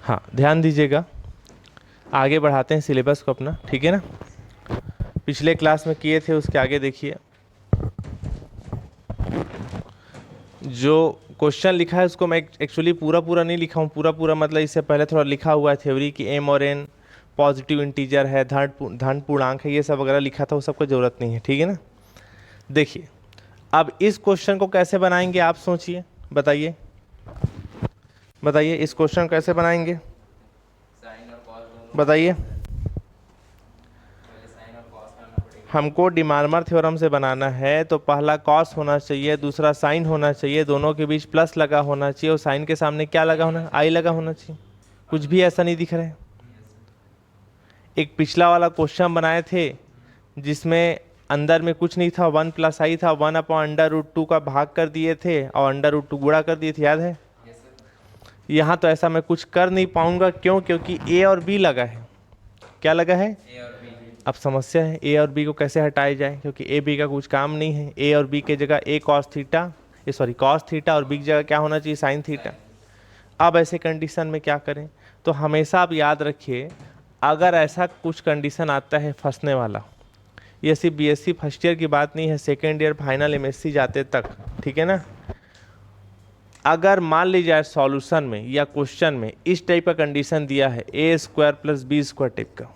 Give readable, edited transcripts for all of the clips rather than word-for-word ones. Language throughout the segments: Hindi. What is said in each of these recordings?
हाँ ध्यान दीजिएगा, आगे बढ़ाते हैं सिलेबस को अपना, ठीक है ना। पिछले क्लास में किए थे उसके आगे देखिए, जो क्वेश्चन लिखा है उसको मैं एक्चुअली पूरा पूरा नहीं लिखा हूँ, पूरा पूरा मतलब इससे पहले थोड़ा लिखा हुआ है थ्योरी कि एम और एन पॉजिटिव इंटीजर है, धन पूर्णांक है, ये सब वगैरह लिखा था, वो सबको ज़रूरत नहीं है, ठीक है ना। देखिए अब इस क्वेश्चन को कैसे बनाएंगे आप सोचिए, बताइए बताइए इस क्वेश्चन कैसे बनाएंगे, बताइए। हमको डिमार्मर थ्योरम से बनाना है तो पहला कॉस होना चाहिए, दूसरा साइन होना चाहिए, दोनों के बीच प्लस लगा होना चाहिए, और साइन के सामने क्या लगा होना, आई लगा होना चाहिए। कुछ भी ऐसा नहीं दिख रहा है। एक पिछला वाला क्वेश्चन बनाए थे जिसमें अंदर में कुछ नहीं था, 1 + i था, 1/√2 का भाग कर दिए थे और √2 गुणा कर दिए थे, याद है। यहाँ तो ऐसा मैं कुछ कर नहीं पाऊंगा, क्यों, क्योंकि ए और बी लगा है। क्या लगा है, अब समस्या है ए और बी को कैसे हटाया जाए, क्योंकि ए बी का कुछ काम नहीं है। ए और बी के जगह ए कॉस थीटा, कॉस थीटा, और बी की जगह क्या होना चाहिए, साइन थीटा। अब ऐसे कंडीशन में क्या करें, तो हमेशा आप याद रखिए, अगर ऐसा कुछ कंडीशन आता है फंसने वाला, ये सिर्फ बीएससी फर्स्ट ईयर की बात नहीं है, सेकेंड ईयर फाइनल एमएससी जाते तक, ठीक है ना। अगर मान लीजिए सॉल्यूशन में या क्वेश्चन में इस टाइप का कंडीशन दिया है a² + b² टाइप का,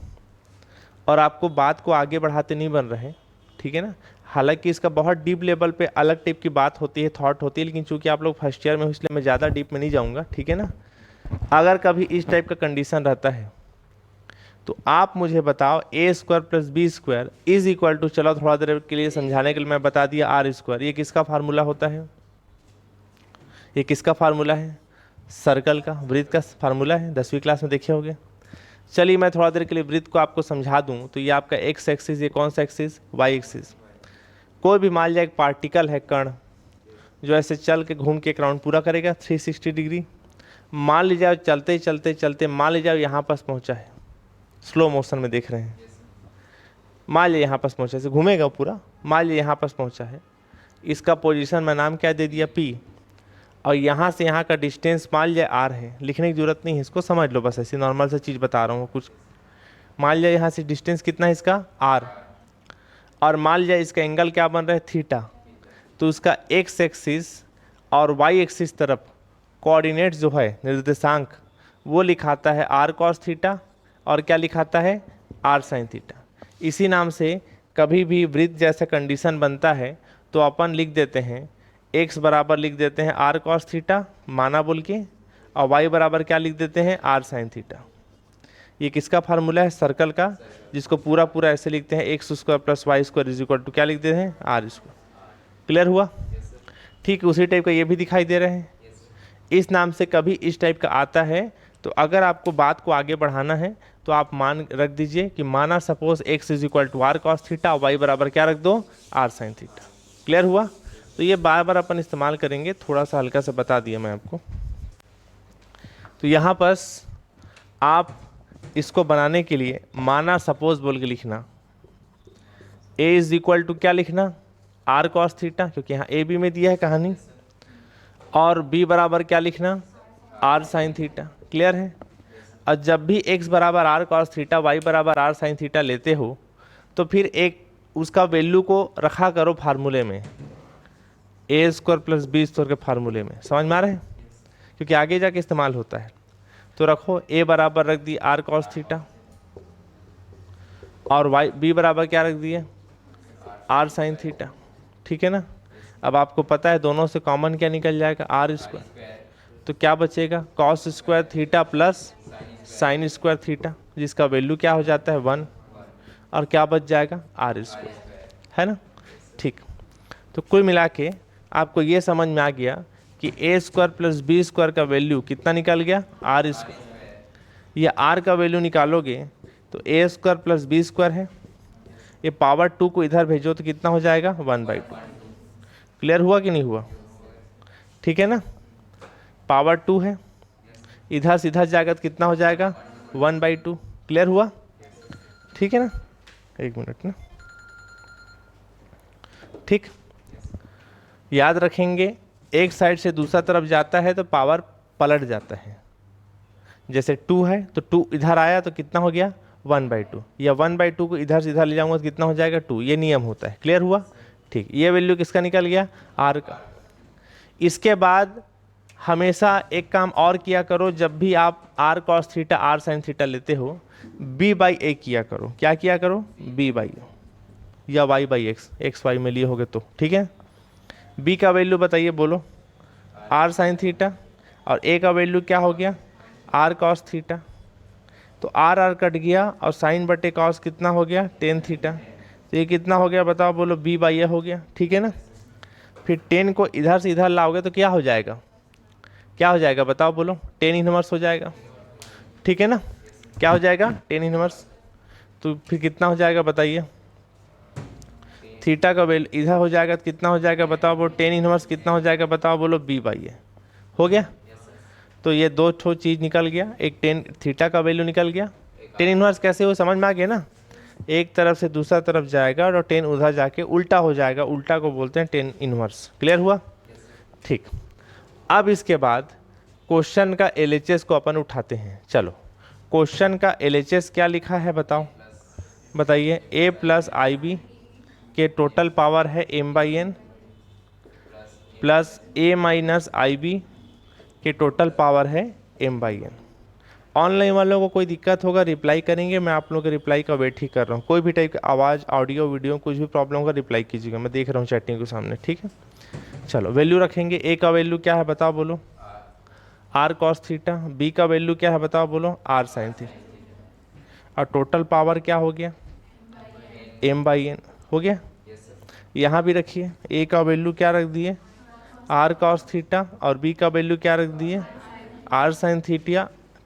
और आपको बात को आगे बढ़ाते नहीं बन रहे, ठीक है ना। हालांकि इसका बहुत डीप लेवल पे अलग टाइप की बात होती है, थॉट होती है, लेकिन चूंकि आप लोग फर्स्ट ईयर में हो इसलिए मैं ज़्यादा डीप में नहीं जाऊँगा, ठीक है ना। अगर कभी इस टाइप का कंडीशन रहता है तो आप मुझे बताओ a² + b² is equal to, चलो थोड़ा देर के लिए समझाने के लिए मैं बता दिया, r²। ये किसका फार्मूला होता है, ये किसका फार्मूला है, सर्कल का, वृत्त का फार्मूला है, 10वीं क्लास में देखे होंगे। चलिए मैं थोड़ा देर के लिए वृत्त को आपको समझा दूं, तो ये आपका एक्स एक्सिस, ये कौन सा एक्सिस, वाई एक्सिस। कोई भी मान लिया एक पार्टिकल है, कण, जो ऐसे चल के घूम के एक राउंड पूरा करेगा 360 डिग्री। मान लीजिए चलते चलते चलते मान लीजिए यहाँ पास पहुँचा है, स्लो मोशन में देख रहे हैं, मान लीजिए यहाँ पास पहुँचा, ऐसे घूमेगा पूरा, मान लीजिए यहाँ पास पहुँचा है, इसका पोजीशन मैं नाम क्या दे दिया, P, और यहाँ से यहाँ का डिस्टेंस मान लिया r है, लिखने की जरूरत नहीं है, इसको समझ लो, बस ऐसी नॉर्मल सा चीज़ बता रहा हूँ कुछ। मान लिया यहाँ से डिस्टेंस कितना है इसका, r, और मान लिया इसका एंगल क्या बन रहा है, थीटा। तो उसका x एक्सिस और y एक्सिस तरफ कोऑर्डिनेट जो है, निर्देशांक, वो लिखाता है r cos थीटा, और क्या लिखाता है, r sin थीटा। इसी नाम से कभी भी वृत्त जैसा कंडीशन बनता है तो अपन लिख देते हैं x बराबर लिख देते हैं r cos थीटा माना बोल के, और y बराबर क्या लिख देते हैं, r sin थीटा। ये किसका फार्मूला है, सर्कल का, जिसको पूरा पूरा ऐसे लिखते हैं x² + y² is equal to क्या लिख देते हैं, r²। क्लियर हुआ, ठीक। उसी टाइप का ये भी दिखाई दे रहे हैं, इस नाम से कभी इस टाइप का आता है तो अगर आपको बात को आगे बढ़ाना है तो आप मान रख दीजिए कि माना suppose x is equal to r cos theta, y बराबर क्या रख दो, r sin थीटा। क्लियर हुआ, तो ये बार बार अपन इस्तेमाल करेंगे, थोड़ा सा हल्का सा बता दिया मैं आपको। तो यहाँ पर आप इसको बनाने के लिए माना सपोज बोल के लिखना, a इज इक्वल टू क्या लिखना, r cos थीटा, क्योंकि यहाँ a b में दिया है कहानी, और b बराबर क्या लिखना, r sin थीटा। क्लियर है, और जब भी x बराबर r cos थीटा, y बराबर r sin थीटा लेते हो तो फिर एक उसका वैल्यू को रखा करो फार्मूले में, a² + b² के फार्मूले में, समझ में आ रहा है, क्योंकि आगे जाके इस्तेमाल होता है। तो रखो a बराबर रख दी r cos थीटा, और b बराबर क्या रख दिए, r sin थीटा, ठीक है ना। अब आपको पता है दोनों से कॉमन क्या निकल जाएगा, r², तो क्या बचेगा, cos² theta plus sin² theta, जिसका वैल्यू क्या हो जाता है 1, और क्या बच जाएगा, r², है ना। ठीक, तो कुल मिला के आपको ये समझ में आ गया कि a² + b² का वैल्यू कितना निकल गया, r²। ये r का वैल्यू निकालोगे तो a² + b² है, ये पावर 2 को इधर भेजो तो कितना हो जाएगा, 1/2। क्लियर हुआ कि नहीं हुआ, ठीक है ना। पावर 2 है, इधर से इधर जाएगा तो कितना हो जाएगा, 1/2। क्लियर हुआ, ठीक है ना, एक मिनट ना, ठीक। याद रखेंगे एक साइड से दूसरा तरफ जाता है तो पावर पलट जाता है, जैसे 2 है तो 2 इधर आया तो कितना हो गया 1/2, या 1/2 को इधर से इधर ले जाऊंगा तो कितना हो जाएगा 2, ये नियम होता है। क्लियर हुआ? ठीक, ये वैल्यू किसका निकल गया आर का। इसके बाद हमेशा एक काम और किया करो, जब भी आप R cos theta R sine theta लेते हो b/a किया करो। क्या किया करो? b/a या y/x, एक्स वाई में लिए होगे तो ठीक है। b का वैल्यू बताइए, बोलो आर साइन थीटा, और a का वैल्यू क्या हो गया आर कॉस थीटा। तो आर आर कट गया और साइन बटे कॉस कितना हो गया टेन थीटा। तो ये कितना हो गया बताओ, बोलो b/a हो गया, ठीक है ना। फिर 10 को इधर से इधर लाओगे तो क्या हो जाएगा, क्या हो जाएगा बताओ, बोलो टेन इनवर्स हो जाएगा, ठीक है ना। क्या हो जाएगा टेन इनवर्स। तो फिर कितना हो जाएगा बताइए, थीटा का वैल्यू इधर हो जाएगा तो कितना हो जाएगा बताओ, बोलो टेन इनवर्स कितना हो जाएगा बताओ, बोलो b/a हो गया। तो ये दो ठो चीज़ निकल गया, एक टेन थीटा का वैल्यू निकल गया। टेन इनवर्स कैसे हो समझ में आ गया ना, एक तरफ से दूसरा तरफ जाएगा और टेन उधर जाके उल्टा हो जाएगा, उल्टा को बोलते हैं टेन इनवर्स। क्लियर हुआ? ठीक, अब इसके बाद क्वेश्चन का LHS को अपन उठाते हैं। चलो क्वेश्चन का LHS क्या लिखा है बताओ, बताइए। a + IB के टोटल पावर है m/n प्लस a - IB के टोटल पावर है m/n। ऑनलाइन वालों को कोई दिक्कत होगा रिप्लाई करेंगे, मैं आप लोगों के रिप्लाई का वेट ही कर रहा हूँ। कोई भी टाइप का आवाज़ ऑडियो वीडियो कुछ भी प्रॉब्लम होगा रिप्लाई कीजिएगा, मैं देख रहा हूँ चैटिंग के सामने, ठीक है। चलो वैल्यू रखेंगे, a का वैल्यू क्या है बताओ, बोलो आर कॉस थीटा। b का वैल्यू क्या है बताओ, बोलो आर साइन थीटा। और टोटल पावर क्या हो गया m/n हो गया। यहाँ भी रखिए, a का वैल्यू क्या रख दिए आर कॉस थीटा, और b का वैल्यू क्या रख दिए आर साइन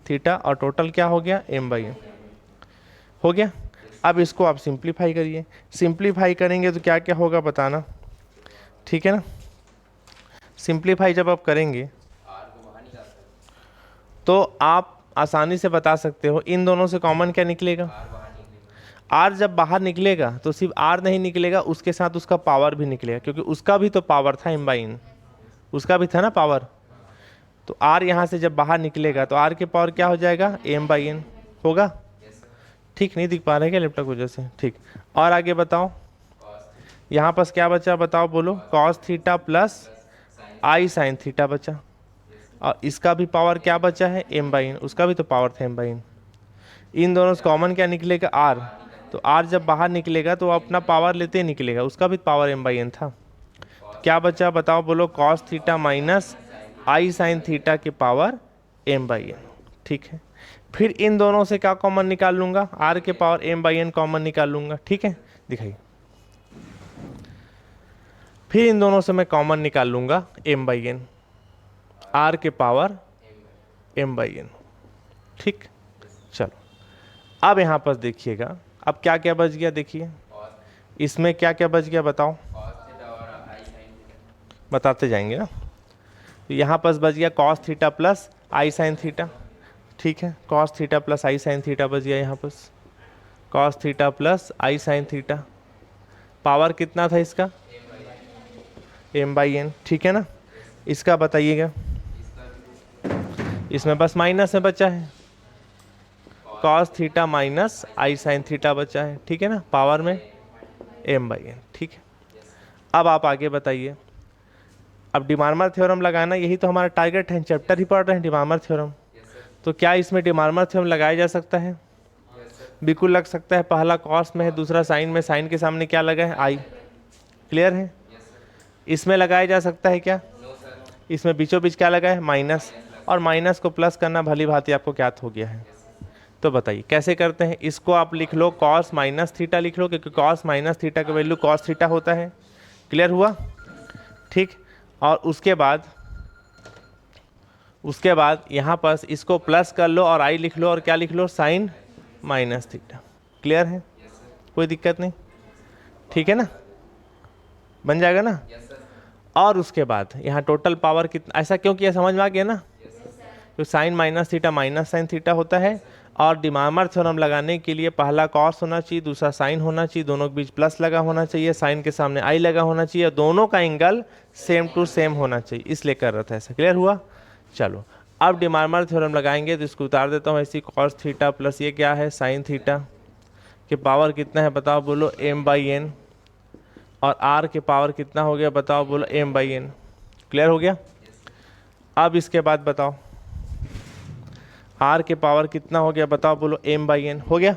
थीटा, और टोटल क्या हो गया m/n हो गया। अब इसको आप सिंप्लीफाई करिए, सिंप्लीफाई करेंगे तो क्या क्या होगा बताना, ठीक है ना। सिंप्लीफाई जब आप करेंगे तो आप आसानी से बता सकते हो, इन दोनों से कॉमन क्या निकलेगा आर। जब बाहर निकलेगा तो सिर्फ आर नहीं निकलेगा, उसके साथ उसका पावर भी निकलेगा, क्योंकि उसका भी तो पावर था m/n, उसका भी था ना पावर। तो आर यहाँ से जब बाहर निकलेगा तो आर के पावर क्या हो जाएगा m/n होगा। ठीक, नहीं दिख पा रहे क्या लैपटॉप की वजह से, ठीक। और आगे बताओ, यहाँ पास क्या बचा बताओ, बोलो कॉस थीटा प्लस आई साइन थीटा बचा, और इसका भी पावर क्या बचा है m/n, उसका भी तो पावर था m/n। इन दोनों से कॉमन क्या निकलेगा आर, तो आर जब बाहर निकलेगा तो अपना पावर लेते ही निकलेगा, उसका भी पावर m/n था। क्या बचा बताओ, बोलो कॉस थीटा माइनस आई साइन थीटा के पावर m/n, ठीक है। फिर इन दोनों से क्या कॉमन निकाल लूंगा, आर के पावर m/n कॉमन निकाल लूंगा, ठीक है। दिखाइए, फिर इन दोनों से मैं कॉमन निकाल लूंगा m/n, आर के पावर m/n, ठीक। चलो अब यहाँ पर देखिएगा, अब क्या क्या बच गया, देखिए इसमें क्या क्या बच गया बताओ, बताते जाएंगे ना। तो यहाँ पर बच गया कॉस थीटा प्लस आई साइन थीटा, ठीक है। कॉस थीटा प्लस आई साइन थीटा बच गया यहाँ पर, कॉस थीटा प्लस आई साइन थीटा। पावर कितना था इसका m/n, ठीक है ना। इसका बताइएगा, इसमें बस माइनस में बचा है, कॉस थीटा माइनस आई साइन थीटा बचा है, ठीक है ना, पावर में m/n, ठीक है। अब आप आगे बताइए, अब डिमार्मर थ्योरम लगाना, यही तो हमारा टारगेट है, चैप्टर ही पढ़ रहे हैं डिमार्मर थ्योरम। तो क्या इसमें डिमार्मर थ्योरम लगाया जा सकता है? बिल्कुल लग सकता है। पहला कॉस में है, दूसरा साइन में, साइन के सामने क्या लगा है आई। क्लियर है? इसमें लगाया जा सकता है क्या? इसमें बीचों बीच क्या लगा है माइनस, और माइनस को प्लस करना भली भांति आपको ज्ञात हो गया है। तो बताइए कैसे करते हैं इसको। आप लिख लो कॉस माइनस थीटा लिख लो, क्योंकि कॉस माइनस थीटा का वैल्यू कॉस थीटा होता है। क्लियर हुआ? ठीक। और उसके बाद यहाँ पर इसको प्लस कर लो और आई लिख लो, और क्या लिख लो साइन माइनस थीटा। क्लियर है? कोई दिक्कत नहीं, ठीक है ना, बन जाएगा ना। और उसके बाद यहाँ टोटल पावर कितना, ऐसा क्यों किया समझ में आ गया ना। तो sine minus theta minus sine theta होता है, और डिमार्मर थ्योरम लगाने के लिए पहला कॉस होना चाहिए, दूसरा साइन होना चाहिए, दोनों के बीच प्लस लगा होना चाहिए, साइन के सामने आई लगा होना चाहिए, और दोनों का एंगल सेम टू सेम होना चाहिए, इसलिए कर रहा था ऐसा। क्लियर हुआ? चलो अब डिमार्मर थ्योरम लगाएंगे, तो इसको उतार देता हूँ ऐसी, कॉस थीटा प्लस ये क्या है साइन थीटा के पावर कितना है बताओ बोलो m/n, और r के पावर कितना हो गया बताओ बोलो m/n। क्लियर हो गया। अब इसके बाद बताओ r के पावर कितना हो गया बताओ बोलो m/n हो गया।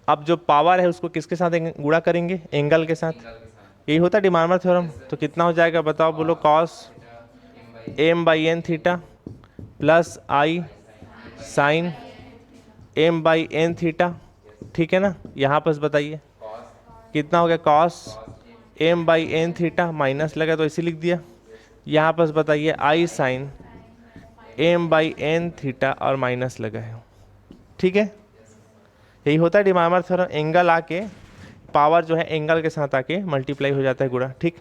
अब जो पावर है उसको किसके साथ गुणा करेंगे, एंगल के साथ। यही होता है डिमार्मर थ्योरम। तो कितना हो जाएगा बताओ बोलो कॉस m/n थीटा प्लस आई साइन m/n थीटा। ठीक है ना। यहाँ पर बताइए कितना हो गया, कॉस m/n थीटा, माइनस लगा तो इसी लिख दिया। यहाँ पर बताइए आई साइन m/n थीटा और माइनस लगा है। ठीक है, यही होता है डिमार्मर थ्योरम। एंगल आके पावर जो है एंगल के साथ आके मल्टीप्लाई हो जाता है गुणा। ठीक,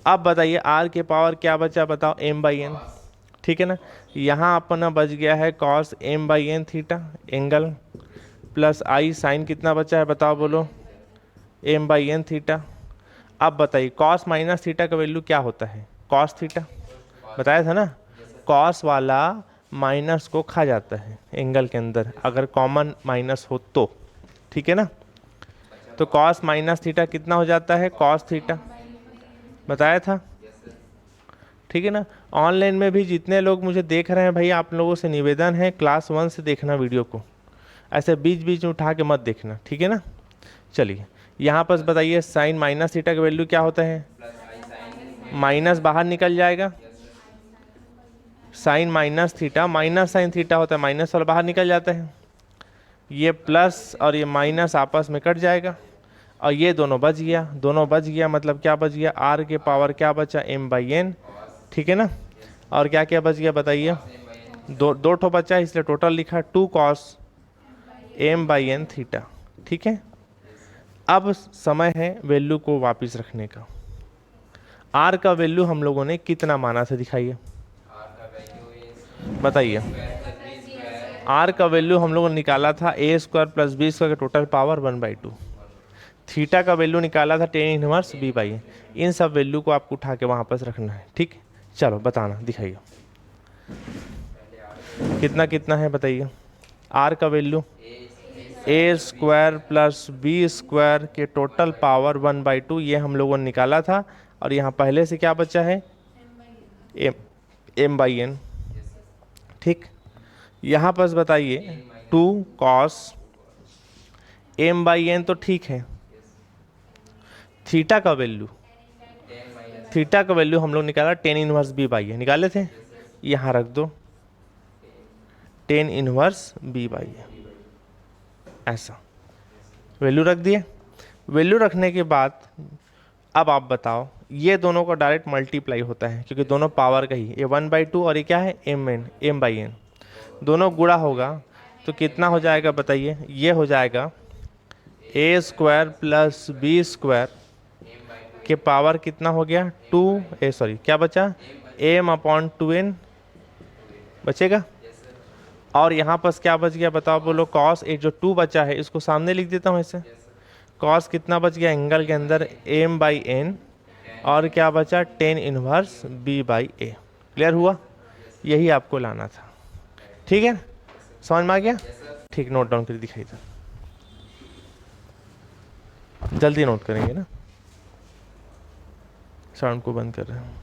अब बताइए आर के पावर क्या बचा बताओ m/n। ठीक है ना। यहाँ अपना बच गया है cos m/n theta angle plus आई साइन कितना बचा है बताओ बोलो m/n थीटा। अब बताइए कॉस माइनस थीटा का वैल्यू क्या होता है, कॉस थीटा, बताया था ना। कॉस वाला माइनस को खा जाता है एंगल के अंदर, अगर कॉमन माइनस हो तो। ठीक है ना। तो कॉस माइनस थीटा कितना हो जाता है, कॉस थीटा, बताया था। ठीक है ना। ऑनलाइन में भी जितने लोग मुझे देख रहे हैं भाई, आप लोगों से निवेदन है क्लास 1 से देखना वीडियो को, ऐसे बीच बीच में उठा के मत देखना। ठीक है ना। चलिए यहाँ पर बताइए साइन माइनस थीटा का वैल्यू क्या होता है, माइनस बाहर निकल जाएगा, sine minus theta minus sine theta होता है, माइनस वाला बाहर निकल जाता है, ये प्लस और ये माइनस आपस में कट जाएगा, और ये दोनों बच गया, दोनों बच गया मतलब क्या बच गया, आर के पावर क्या बचा m/n। ठीक है ना। और क्या क्या बच गया बताइए, दो दो ठो बचा है इसलिए टोटल लिखा 2 cos m/n थीटा। ठीक है। अब समय है वैल्यू को वापस रखने का। आर का वैल्यू हम लोगों ने कितना माना था दिखाइए, बताइए। आर का वैल्यू हम लोगों ने निकाला था a² + b² का टोटल पावर 1/2। थीटा का वैल्यू निकाला था tan इनवर्स b/a। इन सब वैल्यू को आपको उठा के वहां पर रखना है। ठीक, चलो बताना, दिखाइए कितना कितना है बताइए। आर का वैल्यू a² + b² के टोटल पावर 1/2, ये हम लोगों ने निकाला था। और यहाँ पहले से क्या बचा है, m/n। ठीक, यहाँ पर बताइए 2 cos m/n तो ठीक है। थीटा का वैल्यू, थीटा का वैल्यू हम लोग निकाला tan इनवर्स b/a, निकाले थे, यहाँ रख दो tan इनवर्स b/a, ऐसा वैल्यू रख दिए। वैल्यू रखने के बाद अब आप बताओ, ये दोनों का डायरेक्ट मल्टीप्लाई होता है क्योंकि दोनों पावर का ही, ये 1/2 और ये क्या है m/n, दोनों गुणा होगा तो कितना हो जाएगा बताइए, ये हो जाएगा a² + b² के पावर कितना हो गया 2 क्या बचा m/2n बचेगा। और यहाँ पर क्या बच गया बताओ बोलो, कॉस, एक जो 2 बचा है इसको सामने लिख देता हूँ ऐसे, कॉस कितना बच गया एंगल के अंदर m/n, और क्या बचा tan इनवर्स b/a। क्लियर हुआ, यही आपको लाना था। ठीक है, समझ में आ गया। ठीक, नोट डाउन करके दिखाई था, जल्दी नोट करेंगे ना, साउंड को बंद कर रहे हैं।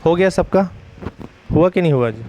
हो गया सबका? हुआ कि नहीं हुआ जी?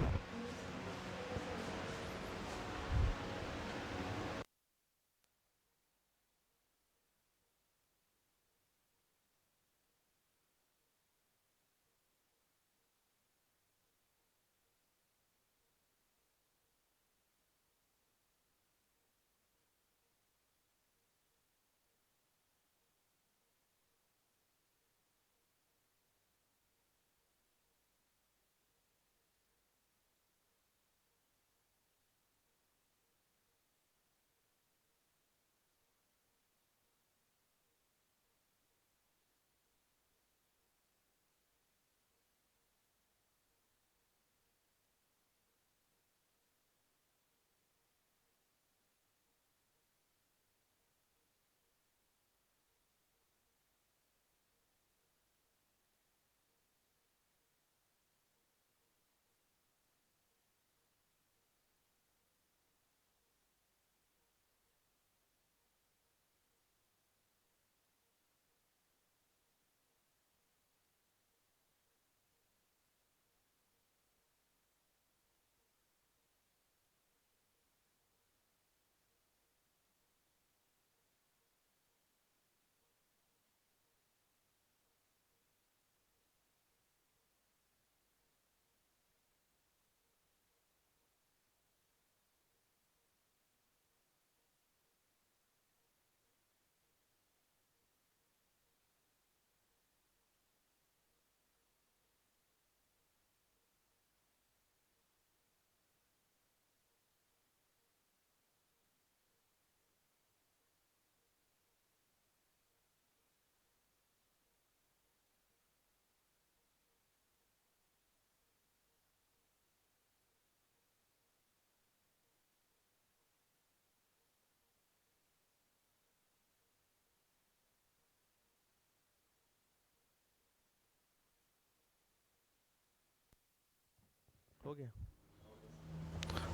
हो गया।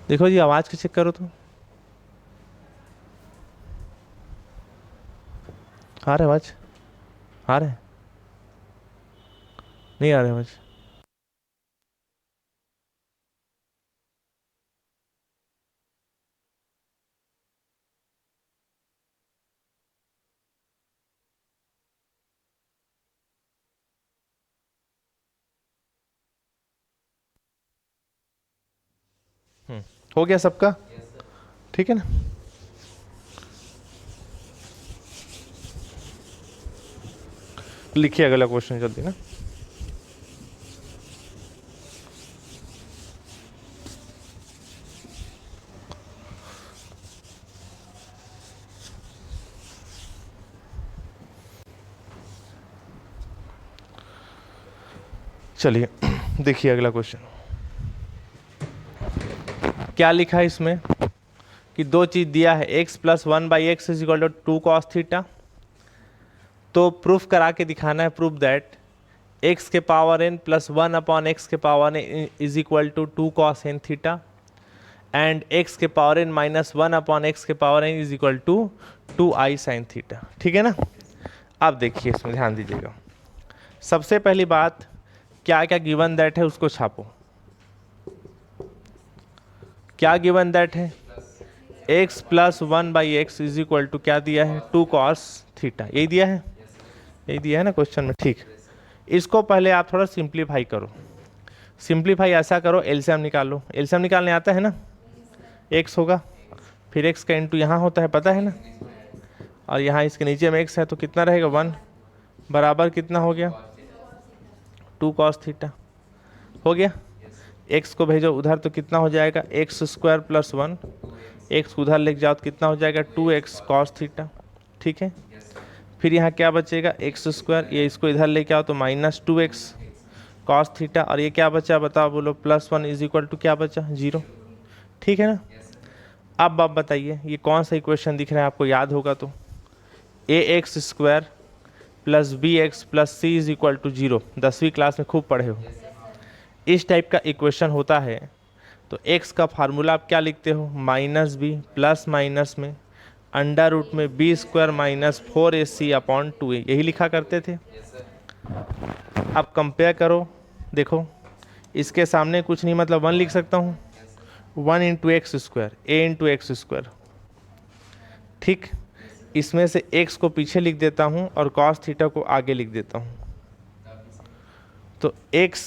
देखो जी, आवाज़ का चेक करो तो। आ रहा है आवाज़? आ रहा है? नहीं आ रहा है आवाज़? हो गया सबका? ठीक है ना? लिखिए अगला क्वेश्चन जल्दी ना। चलिए देखिए अगला क्वेश्चन क्या लिखा है इसमें कि दो चीज दिया है, x plus 1/x is equal to 2 cos theta. तो प्रूफ करा के दिखाना है, प्रूफ दैट x के पावर n प्लस 1/x के power n is equal to 2 cos n theta and x के पावर n माइनस 1/x के power n is equal to 2i sine theta. ठीक है ना? अब देखिए इसमें ध्यान दीजिएगा। सबसे पहली बात, क्या क्या गिवन दैट है उसको छापो। क्या गिवन दैट है? x plus 1/x is equal to क्या दिया है? 2 कॉस थीटा। यही दिया है? यही दिया है ना क्वेश्चन में? ठीक। इसको पहले आप थोड़ा सिंप्लीफाई करो। सिंप्लीफाई ऐसा करो, एलसीएम निकालो। एलसीएम निकालने आता है ना? x होगा, फिर x का इंटू यहाँ होता है, पता है ना? और यहाँ इसके नीचे में x है तो कितना रहेगा? 1 बराबर कितना हो गया? 2 कॉस थीटा। हो गया। x को भेजो उधर तो कितना हो जाएगा? x² plus 1। x उधर लेके जाओ तो कितना हो जाएगा? 2x cos theta. ठीक है। फिर यहाँ क्या बचेगा? x²। ये इसको इधर लेके आओ तो माइनस 2x कॉस थीटा। और ये क्या बचा बताओ, बोलो? प्लस 1 इज इक्वल टू क्या बचा? 0। ठीक है ना? अब आप बताइए ये कौन सा इक्वेशन दिख रहा है आपको? याद होगा तो ax² plus bx plus c is equal to 0। 10वीं क्लास में खूब पढ़े हो। इस टाइप का इक्वेशन होता है तो x का फार्मूला आप क्या लिखते हो? माइनस बी प्लस माइनस में अंडर रूट में b² minus 4ac upon 2a, यही लिखा करते थे। अब कंपेयर करो देखो इसके सामने कुछ नहीं, मतलब 1 लिख सकता हूँ, 1 इंटू एक्स स्क्वायर, ए इंटू एक्स स्क्वायर। ठीक, इसमें से x को पीछे लिख देता हूँ और cos थीटा को आगे लिख देता हूँ। तो x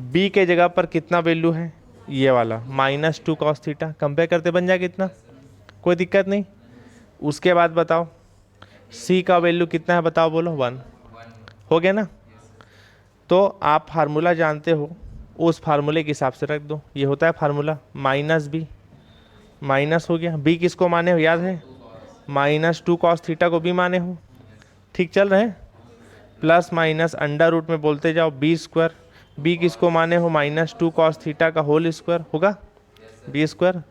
b के जगह पर कितना वैल्यू है, ये वाला -2 cos थीटा, कंपेयर करते बन जाएगा कितना, कोई दिक्कत नहीं। उसके बाद बताओ c का वैल्यू कितना है, बताओ बोलो, 1 हो गया ना। तो आप फार्मूला जानते हो, उस फार्मूले के हिसाब से रख दो। ये होता है फार्मूला -b, माइनस हो गया, b किसको माने हो याद है, -2 cos थीटा को b माने हो। ठीक चल रहे हैं, प्लस माइनस अंडर रूट में बोलते जाओ b स्क्वायर, b किसको माने हो, -2 cos थीटा का होल स्क्वायर होगा b स्क्वायर।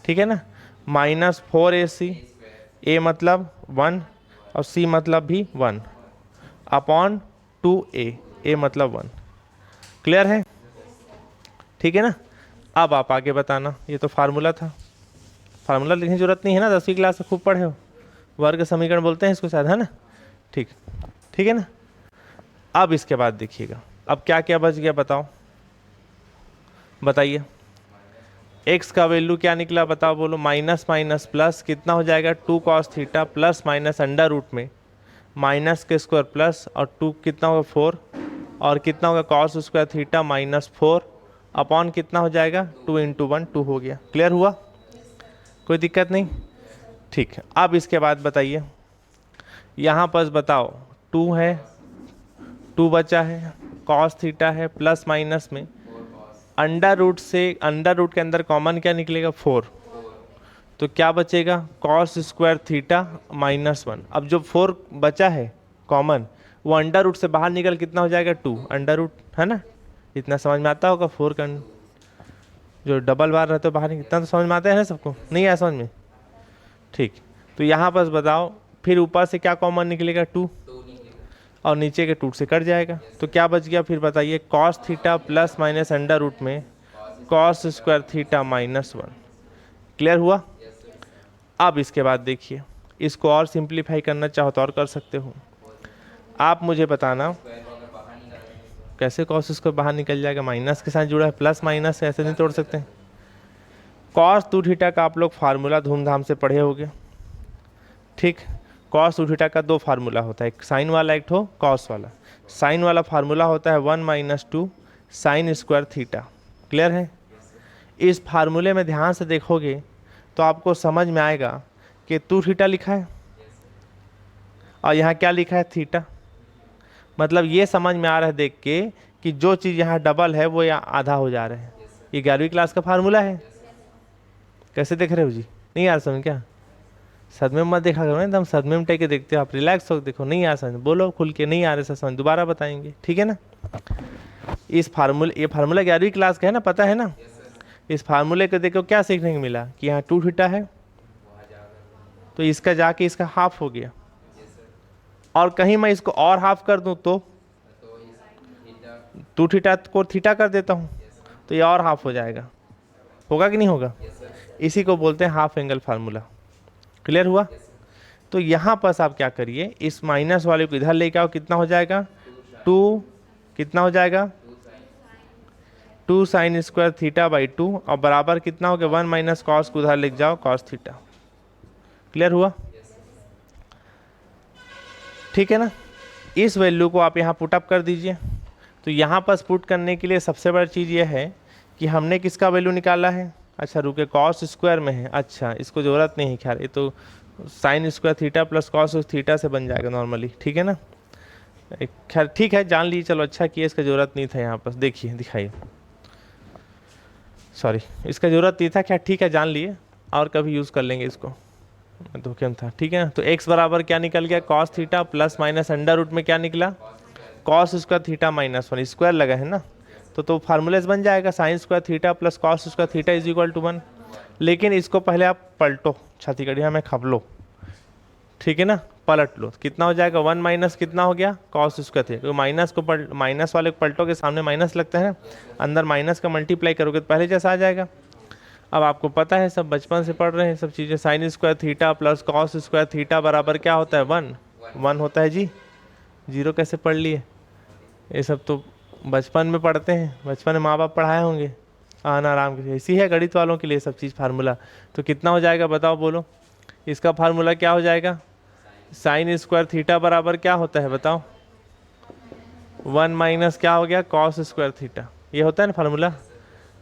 ठीक है ना, -4ac, a मतलब 1 और c मतलब भी 1 अपॉन 2a, a मतलब 1। क्लियर है, ठीक है ना। अब आप आगे बताना, ये तो फार्मूला था, फार्मूला लिखने की जरूरत नहीं है ना, 10वीं क्लास से खूब पढ़े हो, वर्ग समीकरण बोलते हैं इसको शायद, है ना। ठीक, ठीक है ना। अब इसके बाद देखिएगा, अब क्या क्या बच गया बताओ, बताइए। x का वैल्यू क्या निकला बताओ बोलो, माइनस माइनस प्लस कितना हो जाएगा, 2 cos theta plus minus under root में माइनस के स्क्वायर प्लस और 2 कितना होगा 4 और कितना होगा cos स्क्वायर थीटा -4 अपॉन कितना हो जाएगा 2 इंटू 1, 2 हो गया। क्लियर हुआ, कोई दिक्कत नहीं। ठीक है, अब इसके बाद बताइए, यहाँ पर बताओ 2 है, 2 बचा है, cos थीटा है, प्लस माइनस में अंडर रूट से, अंडर रूट के अंदर कॉमन क्या निकलेगा 4, तो क्या बचेगा cos स्क्वायर थीटा -1। अब जो 4 बचा है कॉमन, वो अंडर रूट से बाहर निकल कितना हो जाएगा 2 अंडर रूट, है ना। इतना समझ में आता होगा, 4 का जो डबल बार रहते हो बाहर, इतना तो समझ में आता है ना सबको, नहीं आया समझ में। ठीक, तो यहाँ पर बताओ फिर ऊपर से क्या कॉमन निकलेगा 2 और नीचे के 2 से कट जाएगा, तो क्या बच गया फिर बताइए, cos theta plus minus under root में cos स्क्वायर थीटा -1। क्लियर हुआ। अब इसके बाद देखिए, इसको और सिंप्लीफाई करना चाहो तो और कर सकते हो। आप मुझे बताना कैसे cos स्क्वायर बाहर निकल जाएगा, माइनस के साथ जुड़ा है, प्लस माइनस से ऐसे नहीं तोड़ सकते। cos 2 थीटा का आप लोग फार्मूला धूमधाम से पढ़े होंगे। ठीक, cos 2 थीटा का 2 फार्मूला होता है, एक साइन वाला एक ठो cos वाला। साइन वाला फार्मूला होता है 1 - 2 साइन स्क्वायर थीटा। क्लियर है। इस फार्मूले में ध्यान से देखोगे तो आपको समझ में आएगा कि 2 थीटा लिखा है और यहाँ क्या लिखा है थीटा, मतलब ये समझ में आ रहा है देख के कि जो चीज़ यहाँ डबल है वो यहाँ आधा हो जा रहा है। ये 11वीं क्लास का फार्मूला है। कैसे देख रहे हो जी, नहीं यार समझ क्या, सदमे में मत देखा करो ना, एकदम सदमे में टेक के देखते हो आप, रिलैक्स हो देखो, नहीं आ समझ बोलो खुल के, नहीं आ रहे समझ दोबारा बताएंगे, ठीक है ना। इस फार्मूले, ये फार्मूला 11वीं क्लास का है ना, पता है ना। इस फार्मूले को देखो क्या सीखने को मिला कि यहाँ 2 थीटा है तो इसका जाके इसका हाफ हो गया, और कहीं मैं इसको और हाफ कर दूं तो 2 थीटा को थीटा कर देता हूँ तो ये और हाफ हो जाएगा, होगा कि नहीं होगा। इसी को बोलते हैं हाफ एंगल फार्मूला। क्लियर हुआ। तो यहाँ पर आप क्या करिए, इस माइनस वाले को इधर लेके आओ, कितना हो जाएगा 2, कितना हो जाएगा 2 साइन स्क्वायर थीटा बाई 2 और बराबर कितना हो गया 1 माइनस कॉस को उधर लिख जाओ कॉस थीटा। क्लियर हुआ, ठीक है ना। इस वैल्यू को आप यहाँ पुटअप कर दीजिए। तो यहाँ पर पुट करने के लिए सबसे बड़ी चीज़ ये है कि हमने किसका वैल्यू निकाला है, अच्छा रुके कॉस स्क्वायर में है, अच्छा इसको ज़रूरत नहीं है, खैर ये तो sign square theta plus cos theta से बन जाएगा नॉर्मली, ठीक है ना। खैर ठीक है, जान लीजिए, चलो अच्छा किया, इसका ज़रूरत नहीं था यहाँ पर, देखिए दिखाइए, सॉरी इसका ज़रूरत नहीं था, क्या ठीक है जान लिए, और कभी यूज़ कर लेंगे इसको, धोखे में था, ठीक है ना। तो x बराबर क्या निकल गया cos theta plus minus under root में क्या निकला कॉस स्क्वायर थीटा -1, स्क्वायर लगा है ना, तो फार्मूला बन जाएगा sine square theta plus cos square theta is equal to 1। लेकिन इसको पहले आप पलटो, छाती कड़िया में खप लो, ठीक है ना, पलट लो, कितना हो जाएगा 1 माइनस कितना हो गया कॉस स्क्वायर थीटा, माइनस को माइनस वाले को पलटो के सामने माइनस लगता है ना, अंदर माइनस का मल्टीप्लाई करोगे तो पहले जैसा आ जाएगा। अब आपको पता है, सब बचपन से पढ़ रहे हैं सब चीज़ें, sign square theta plus cos square theta बराबर क्या होता है 1 होता है जी, 0 कैसे पढ़ लिए, ये सब तो बचपन में पढ़ते हैं, बचपन में माँ बाप पढ़ाए होंगे आना आराम के। इसी है गणित वालों के लिए सब चीज़ फार्मूला। तो कितना हो जाएगा बताओ, बोलो। इसका फार्मूला क्या हो जाएगा? साइन स्क्वायर थीटा बराबर क्या होता है बताओ? 1 माइनस क्या हो गया? Cos square theta. ये होता है ना फार्मूला।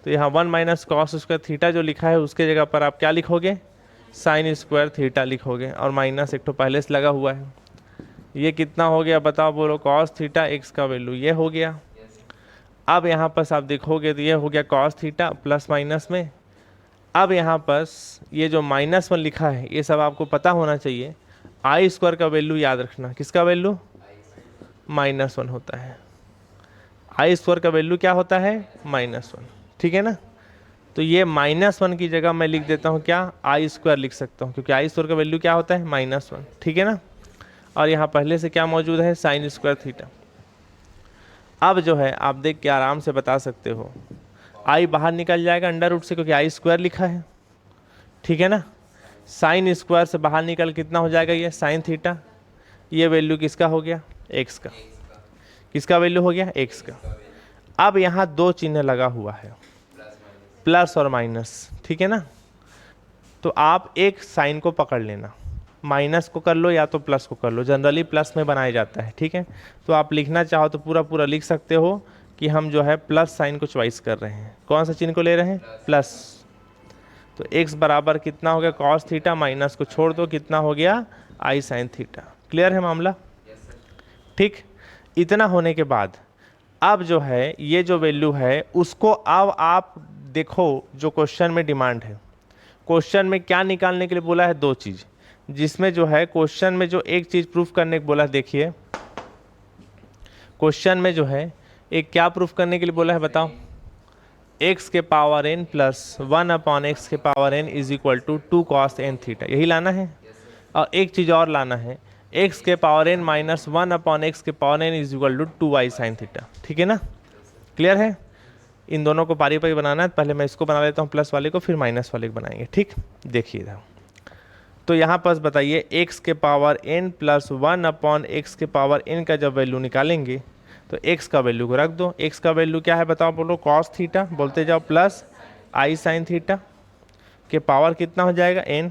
तो यहाँ 1 माइनस कॉस स्क्वायर थीटा जो लिखा है उसके जगह पर आप क्या लिखोगे? साइन स्क्वायर थीटा लिखोगे, और माइनस एक तो पहले से लगा हुआ है। ये कितना हो गया बताओ, बोलो। कॉस थीटा एक्स का वैल्यू ये हो गया। अब यहाँ पर आप देखोगे तो ये हो गया कॉस थीटा प्लस माइनस में। अब यहाँ पर ये जो -1 लिखा है ये सब आपको पता होना चाहिए। आई स्क्वायर का वैल्यू याद रखना। किसका वैल्यू? -1 होता है। आई स्क्वायर का वैल्यू क्या होता है? -1। ठीक है ना। तो ये -1 की जगह मैं लिख देता हूँ क्या? आई स्क्वायर लिख सकता हूँ, क्योंकि आई स्क्वायर का वैल्यू क्या होता है? -1। ठीक है ना। और यहाँ पहले से क्या मौजूद है? Sign square theta. अब जो है आप देख के आराम से बता सकते हो, आई बाहर निकल जाएगा अंडर रूट से, क्योंकि आई स्क्वायर लिखा है। ठीक है ना। साइन स्क्वायर से बाहर निकल कितना हो जाएगा? ये साइन थीटा। ये वैल्यू किसका हो गया? एक्स का। किसका वैल्यू हो गया? एक्स का। अब यहाँ दो चिन्ह लगा हुआ है, प्लस और माइनस। ठीक है ना। तो आप एक साइन को पकड़ लेना, माइनस को कर लो या तो प्लस को कर लो, जनरली प्लस में बनाया जाता है। ठीक है। तो आप लिखना चाहो तो पूरा पूरा लिख सकते हो कि हम जो है प्लस साइन को चॉइस कर रहे हैं। कौन सा चिन्ह को ले रहे हैं? प्लस। तो x बराबर कितना हो गया? Cos theta. माइनस को छोड़ दो, कितना हो गया? आई साइन थीटा। क्लियर है मामला? ठीक। इतना होने के बाद अब जो है ये जो वैल्यू है उसको अब आप देखो, जो क्वेश्चन में डिमांड है। क्वेश्चन में क्या निकालने के लिए बोला है? दो चीज़। जिसमें जो है क्वेश्चन में जो एक चीज़ प्रूफ करने को बोला है, देखिए क्वेश्चन में जो है एक क्या प्रूफ करने के लिए बोला है बताओ? x के पावर n प्लस 1/x के power n is equal to 2 cos n theta. यही लाना है। और एक चीज़ और लाना है, x के पावर n माइनस 1/x के power n is equal to 2y sine theta. ठीक है ना। क्लियर है। इन दोनों को पारी पारी बनाना है। पहले मैं इसको बना लेता हूँ प्लस वाले को, फिर माइनस वाले को बनाएंगे। ठीक। देखिए तो यहाँ पर बताइए x के पावर n प्लस 1/x के पावर n का जब वैल्यू निकालेंगे तो x का वैल्यू को रख दो। x का वैल्यू क्या है बताओ, बोलो। कॉस थीटा बोलते जाओ प्लस आई साइन थीटा के पावर कितना हो जाएगा? n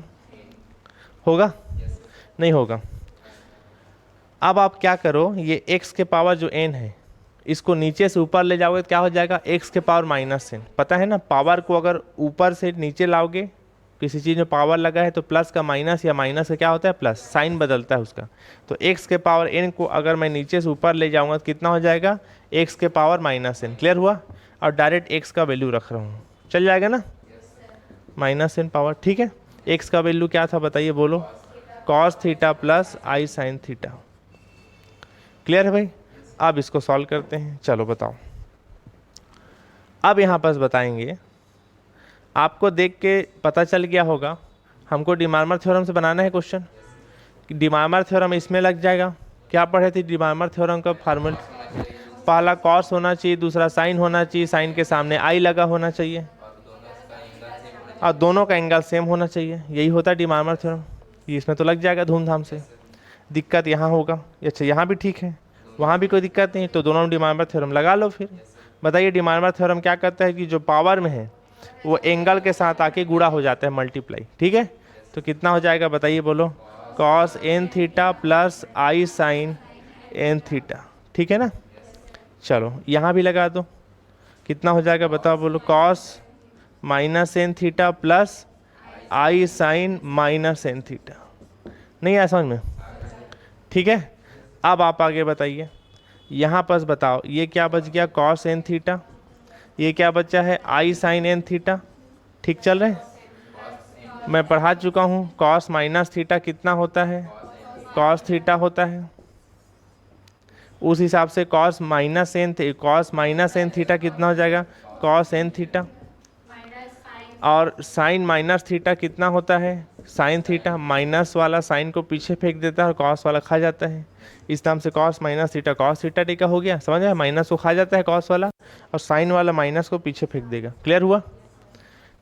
होगा? नहीं होगा। अब आप क्या करो, ये x के पावर जो n है इसको नीचे से ऊपर ले जाओगे तो क्या हो जाएगा? x के पावर -n। पता है ना, पावर को अगर ऊपर से नीचे लाओगे, किसी चीज़ में पावर लगा है तो प्लस का माइनस या माइनस का क्या होता है? प्लस। साइन बदलता है उसका। तो x के पावर n को अगर मैं नीचे से ऊपर ले जाऊंगा तो कितना हो जाएगा? x के पावर -n। क्लियर हुआ। और डायरेक्ट x का वैल्यू रख रहा हूँ, चल जाएगा ना? -n power. ठीक है। x का वैल्यू क्या था बताइए, बोलो। कॉस थीटा प्लस आई साइन थीटा। क्लियर है भाई। अब इसको सॉल्व करते हैं। चलो बताओ। अब यहाँ पर बताएंगे, आपको देख के पता चल गया होगा हमको डिमार्मर थ्योरम से बनाना है क्वेश्चन। डिमार्मर थ्योरम इसमें लग जाएगा। क्या पढ़े थे डिमार्मर थ्योरम का फार्मूला? पहला कॉस होना चाहिए, दूसरा साइन होना चाहिए, साइन के सामने आई लगा होना चाहिए, और दोनों का एंगल सेम होना चाहिए। यही होता है डिमार्मर थ्योरम। इसमें तो लग जाएगा धूमधाम से। दिक्कत यहाँ होगा। अच्छा, यहाँ भी ठीक है, वहाँ भी कोई दिक्कत नहीं, तो दोनों डिमार्मर थ्योरम लगा लो। फिर बताइए डिमार्मर थ्योरम क्या करता है कि जो पावर में है वो एंगल के साथ आके गुणा हो जाता है, मल्टीप्लाई। ठीक है। तो कितना हो जाएगा बताइए, बोलो। कॉस n थीटा प्लस आई साइन n थीटा। ठीक है ना। चलो यहाँ भी लगा दो, कितना हो जाएगा बताओ, बोलो। कॉस -n थीटा प्लस आई साइन -n थीटा। नहीं आया समझ में? ठीक है। अब आप आगे बताइए। यहाँ पर बताओ ये क्या बच गया? Cos n theta. ये क्या बचा है? आई साइन n थीटा। ठीक चल रहे हैं? मैं पढ़ा चुका हूँ। कॉस माइनस थीटा कितना होता है? कॉस थीटा होता है। उस हिसाब से कॉस माइनस n थीटा कितना हो जाएगा? Cos n theta. और साइन माइनस थीटा कितना होता है? Sine theta. माइनस वाला साइन को पीछे फेंक देता है और कॉस वाला खा जाता है। इस नाम से cos minus theta cos theta टीका हो गया। समझ आया? माइनस को खा जाता है कॉस वाला, और साइन वाला माइनस को पीछे फेंक देगा। क्लियर हुआ?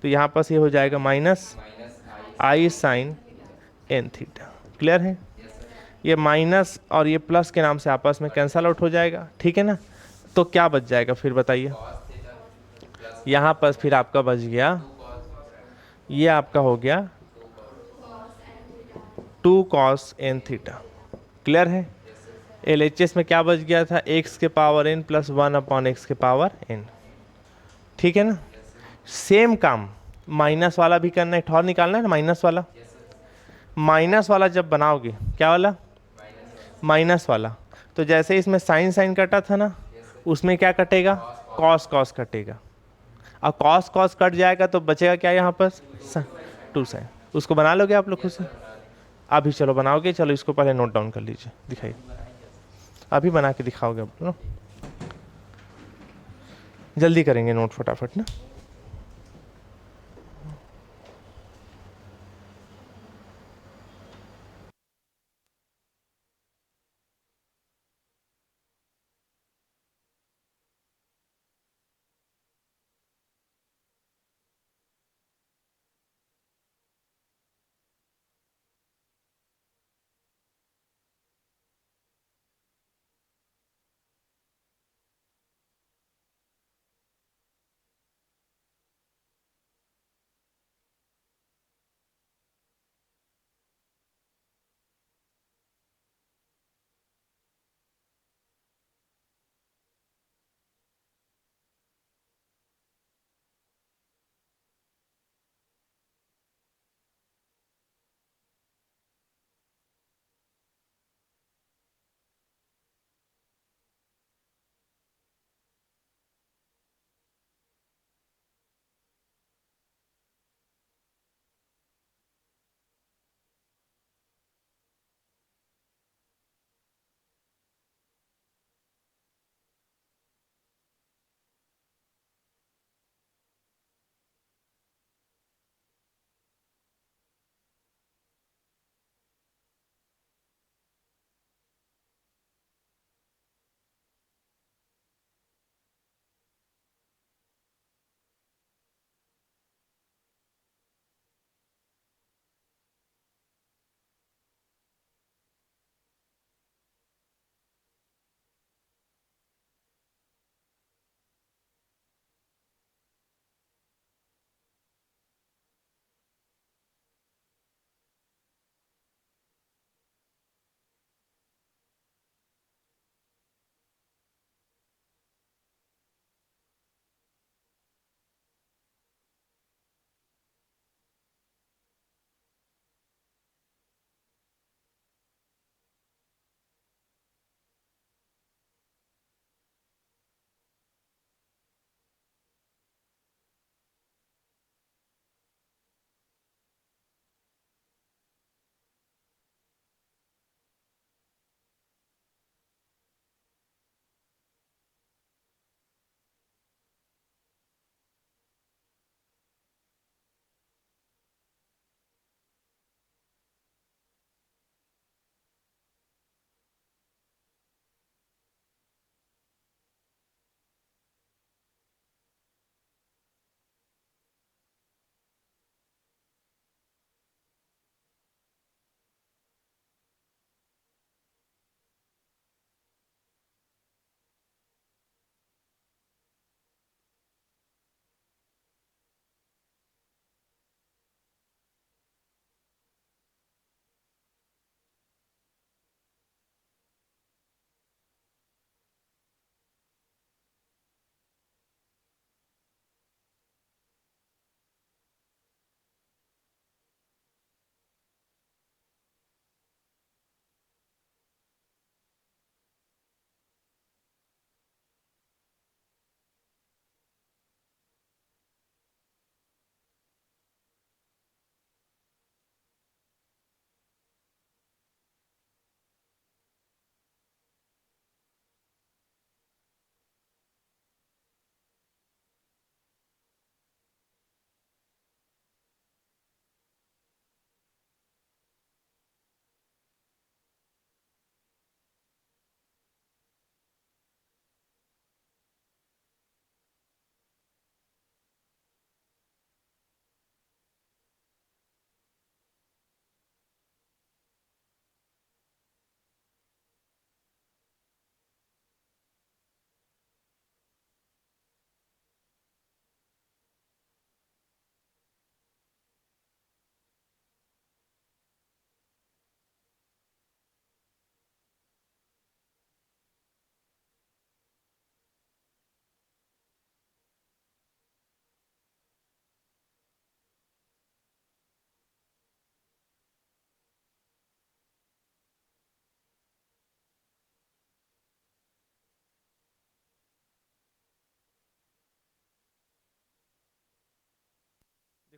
तो यहाँ पर ये हो जाएगा माइनस आई साइन n थीटा। क्लियर है? ये माइनस और ये प्लस के नाम से आपस में कैंसल आउट हो जाएगा। ठीक है ना। तो क्या बच जाएगा फिर बताइए। यहाँ पर फिर आपका बच गया, ये आपका हो गया 2 cos n थीटा। क्लियर है। LHS में क्या बच गया था, x के पावर n प्लस 1/x के पावर n। ठीक है ना। सेम काम माइनस वाला भी करना है, ठौर निकालना है ना माइनस वाला। माइनस वाला जब बनाओगे, क्या वाला, माइनस वाला, तो जैसे इसमें साइन साइन कटा था ना, उसमें क्या कटेगा, कॉस कॉस कटेगा। अब कॉस कॉस कट जाएगा तो बचेगा क्या यहाँ पर, 2 साइन। उसको बना लोगे आप लोग खुद से। अभी चलो बनाओगे, चलो इसको पहले नोट डाउन कर लीजिए, दिखाइए। अभी बना के दिखाओगे आप लोग, जल्दी करेंगे नोट फटाफट ना।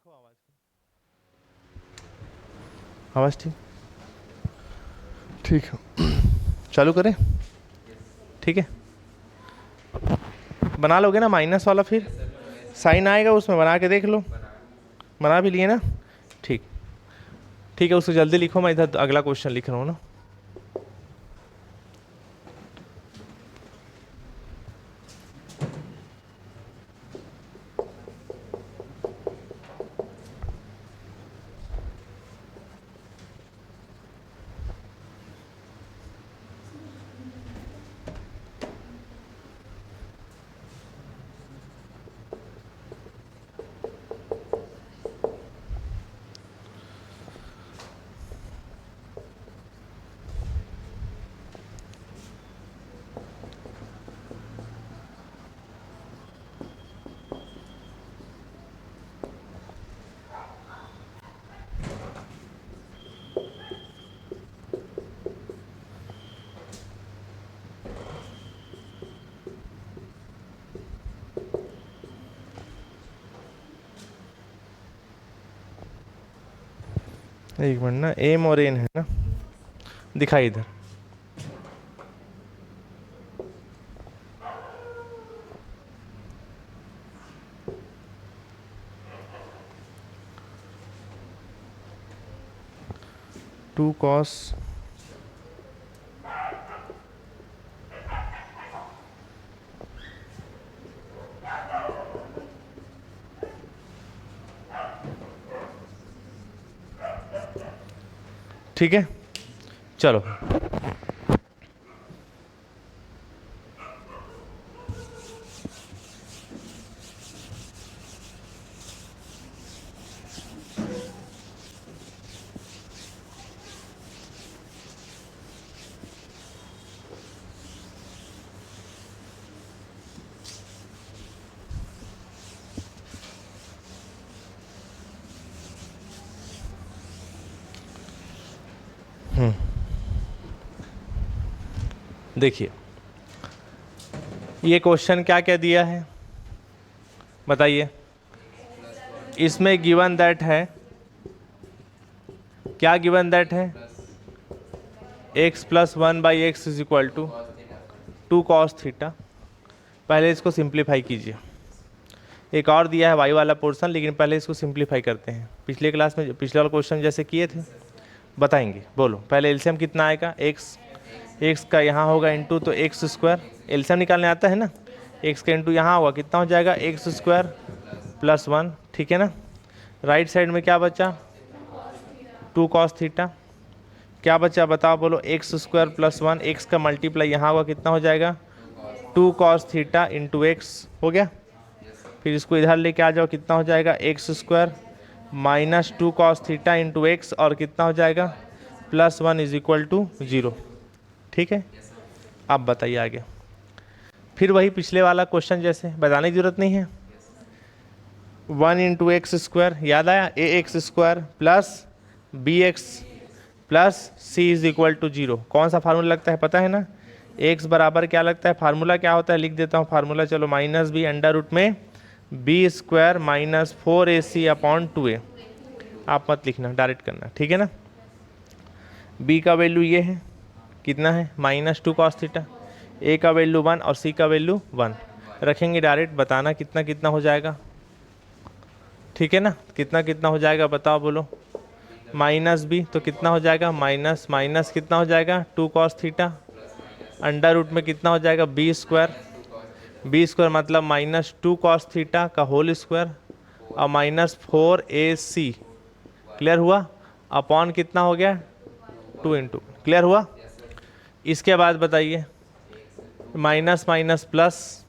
देखो आवाज, आवाज ठीक ठीक है। चालू करें? ठीक है, बना लोगे ना माइनस वाला, फिर साइन आएगा उसमें, बना के देख लो। बना भी लिए ना? ठीक, ठीक है, उसको जल्दी लिखो, मैं इधर अगला क्वेश्चन लिख रहा हूँ ना। एक मिनट ना, एम और एन है ना, दिखाई इधर। टू कॉस ठीक है, चलो देखिए, ये क्वेश्चन क्या क्या दिया है बताइए। इसमें गिवन दैट है, क्या गिवन दैट है, x plus 1/x is equal to 2 cos theta. पहले इसको सिंप्लीफाई कीजिए। एक और दिया है y वाला पोर्शन, लेकिन पहले इसको सिंप्लीफाई करते हैं। पिछले क्लास में पिछले वाला क्वेश्चन जैसे किए थे बताएंगे। बोलो पहले एलसीएम कितना आएगा, x का यहाँ होगा इंटू तो एक्स स्क्वायर, एलसीएम निकालने आता है ना, x का इंटू यहाँ होगा कितना हो जाएगा एक्स स्क्वायर प्लस 1, ठीक है ना। राइट साइड में क्या बचा, 2 कॉस थीटा। क्या बचा बताओ, बोलो एक्स स्क्वायर प्लस 1, एक्स का मल्टीप्लाई यहाँ होगा कितना हो जाएगा 2 कॉस थीटा इंटू एक्स, हो गया। फिर इसको इधर लेके आ जाओ, कितना हो जाएगा x square minus 2 cos theta into x, और कितना हो जाएगा प्लस 1 इज इक्वल टू 0, ठीक है। अब बताइए आगे, फिर वही पिछले वाला क्वेश्चन जैसे, बताने की जरूरत नहीं है। 1 इंटू एक्स स्क्वायर, याद आया, a x square plus b x plus c is equal to 0। कौन सा फार्मूला लगता है पता है ना, एक्स बराबर क्या लगता है, फार्मूला क्या होता है, लिख देता हूँ फार्मूला, चलो माइनस बी अंडर रूट में B square minus 4ac upon 2a। आप मत लिखना, डायरेक्ट करना, ठीक है ना। b का वैल्यू ये है, कितना है माइनस 2 कॉस थीटा, a का वैल्यू 1 और c का वैल्यू 1 रखेंगे, डायरेक्ट बताना कितना कितना हो जाएगा, ठीक है ना। कितना कितना हो जाएगा बताओ, बोलो माइनस बी तो कितना हो जाएगा माइनस माइनस कितना हो जाएगा 2 कॉस थीटा अंडर रूट में कितना हो जाएगा बी स्क्वायर मतलब माइनस 2 कॉस थीटा का होल स्क्वायर और माइनस 4ac, क्लियर हुआ, अपॉन कितना हो गया 2 इंटू, क्लियर हुआ। इसके बाद बताइए माइनस माइनस प्लस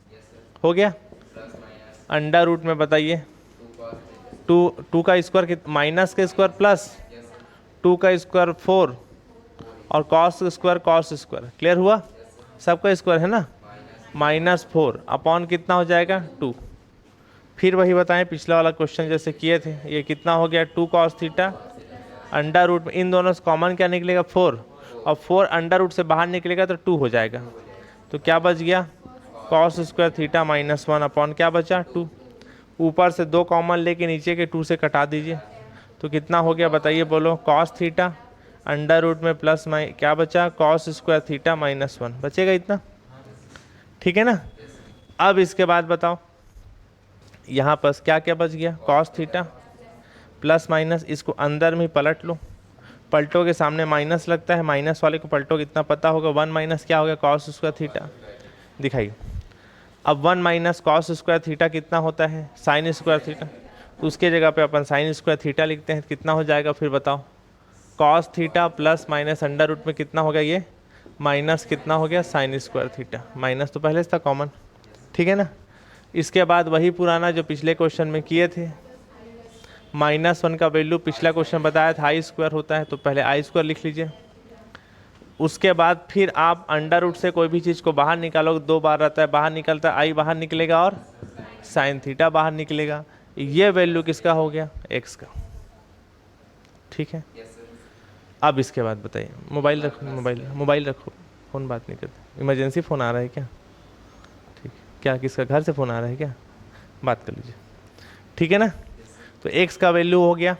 हो गया, अंडर रूट में बताइए 2 का स्क्वायर माइनस का स्क्वायर प्लस 2 का स्क्वायर 4 और कॉस स्क्वायर, क्लियर हुआ, सबका स्क्वायर है ना, -4 अपॉन कितना हो जाएगा 2। फिर वही बताएं पिछला वाला क्वेश्चन जैसे किए थे, ये कितना हो गया 2 कॉस थीटा अंडर रूट में, इन दोनों से कॉमन क्या निकलेगा 4, और 4 अंडर रूट से बाहर निकलेगा तो 2 हो जाएगा, तो क्या बच गया कॉस स्क्वायर थीटा -1 अपॉन क्या बचा 2। ऊपर से 2 कॉमन लेके नीचे के 2 से कटा दीजिए, तो कितना हो गया बताइए, बोलो। कॉस थीटा अंडर रूट में प्लस क्या बचा, कॉस स्क्वायर थीटा -1 बचेगा इतना, ठीक है ना। अब इसके बाद बताओ यहाँ पर क्या क्या बच गया, कॉस थीटा प्लस माइनस, इसको अंदर में पलट लो, पलटो के सामने माइनस लगता है, माइनस वाले को पलटो कितना पता होगा, 1 माइनस क्या हो गया, कॉस स्क्वायर थीटा। दिखाइए अब 1 माइनस कॉस स्क्वायर थीटा कितना होता है, साइन स्क्वायर थीटा, तो उसके जगह पे अपन साइन स्क्वायर थीटा लिखते हैं, कितना हो जाएगा फिर बताओ, cos theta plus minus under root में कितना हो गया, ये माइनस कितना हो गया, साइन स्क्वायर थीटा, माइनस तो पहले से था कॉमन, ठीक है ना। इसके बाद वही पुराना जो पिछले क्वेश्चन में किए थे, -1 का वैल्यू पिछला क्वेश्चन बताया था आई स्क्वायर होता है, तो पहले आई स्क्वायर लिख लीजिए। उसके बाद फिर आप अंडर रूट से कोई भी चीज़ को बाहर निकालोगे, 2 बार रहता है, बाहर निकलता है, आई बाहर निकलेगा और साइन थीटा बाहर निकलेगा, ये वैल्यू किसका हो गया, एक्स का, ठीक है। अब इसके बाद बताइए, मोबाइल रखो, मोबाइल रखो, फ़ोन बात नहीं करते, इमरजेंसी फ़ोन आ रहा है क्या, ठीक है, क्या किसका घर से फ़ोन आ रहा है क्या, बात कर लीजिए, ठीक है ना। तो एक्स का वैल्यू हो गया,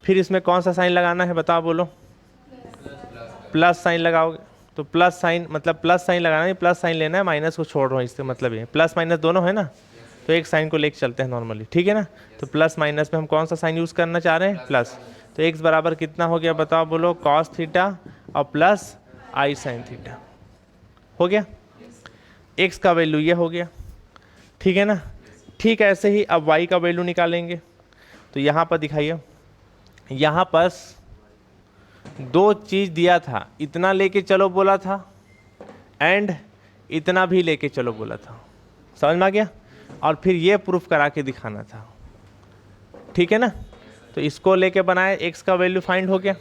फिर इसमें कौन सा साइन लगाना है बताओ, बोलो, प्लस साइन लगाओगे, तो प्लस साइन मतलब प्लस साइन लगाना है, प्लस साइन लेना है, माइनस को छोड़ रहा हूँ, इससे मतलब ये प्लस माइनस दोनों है ना, तो एक साइन को लेके चलते हैं नॉर्मली, ठीक है ना। तो प्लस माइनस में हम कौन सा साइन यूज़ करना चाह रहे हैं, प्लस, तो एक्स बराबर कितना हो गया बताओ, बोलो, कॉस थीटा और प्लस आई साइन थीटा, हो गया, एक्स का वैल्यू ये हो गया, ठीक है ना। ठीक ऐसे ही अब वाई का वैल्यू निकालेंगे, तो यहाँ पर दिखाइए, यहाँ पर 2 चीज़ दिया था, इतना लेके चलो बोला था एंड इतना भी लेके चलो बोला था, समझ में आ गया, और फिर ये प्रूफ करा के दिखाना था, ठीक है ना। तो इसको लेके बनाए, एक्स का वैल्यू फाइंड हो गया,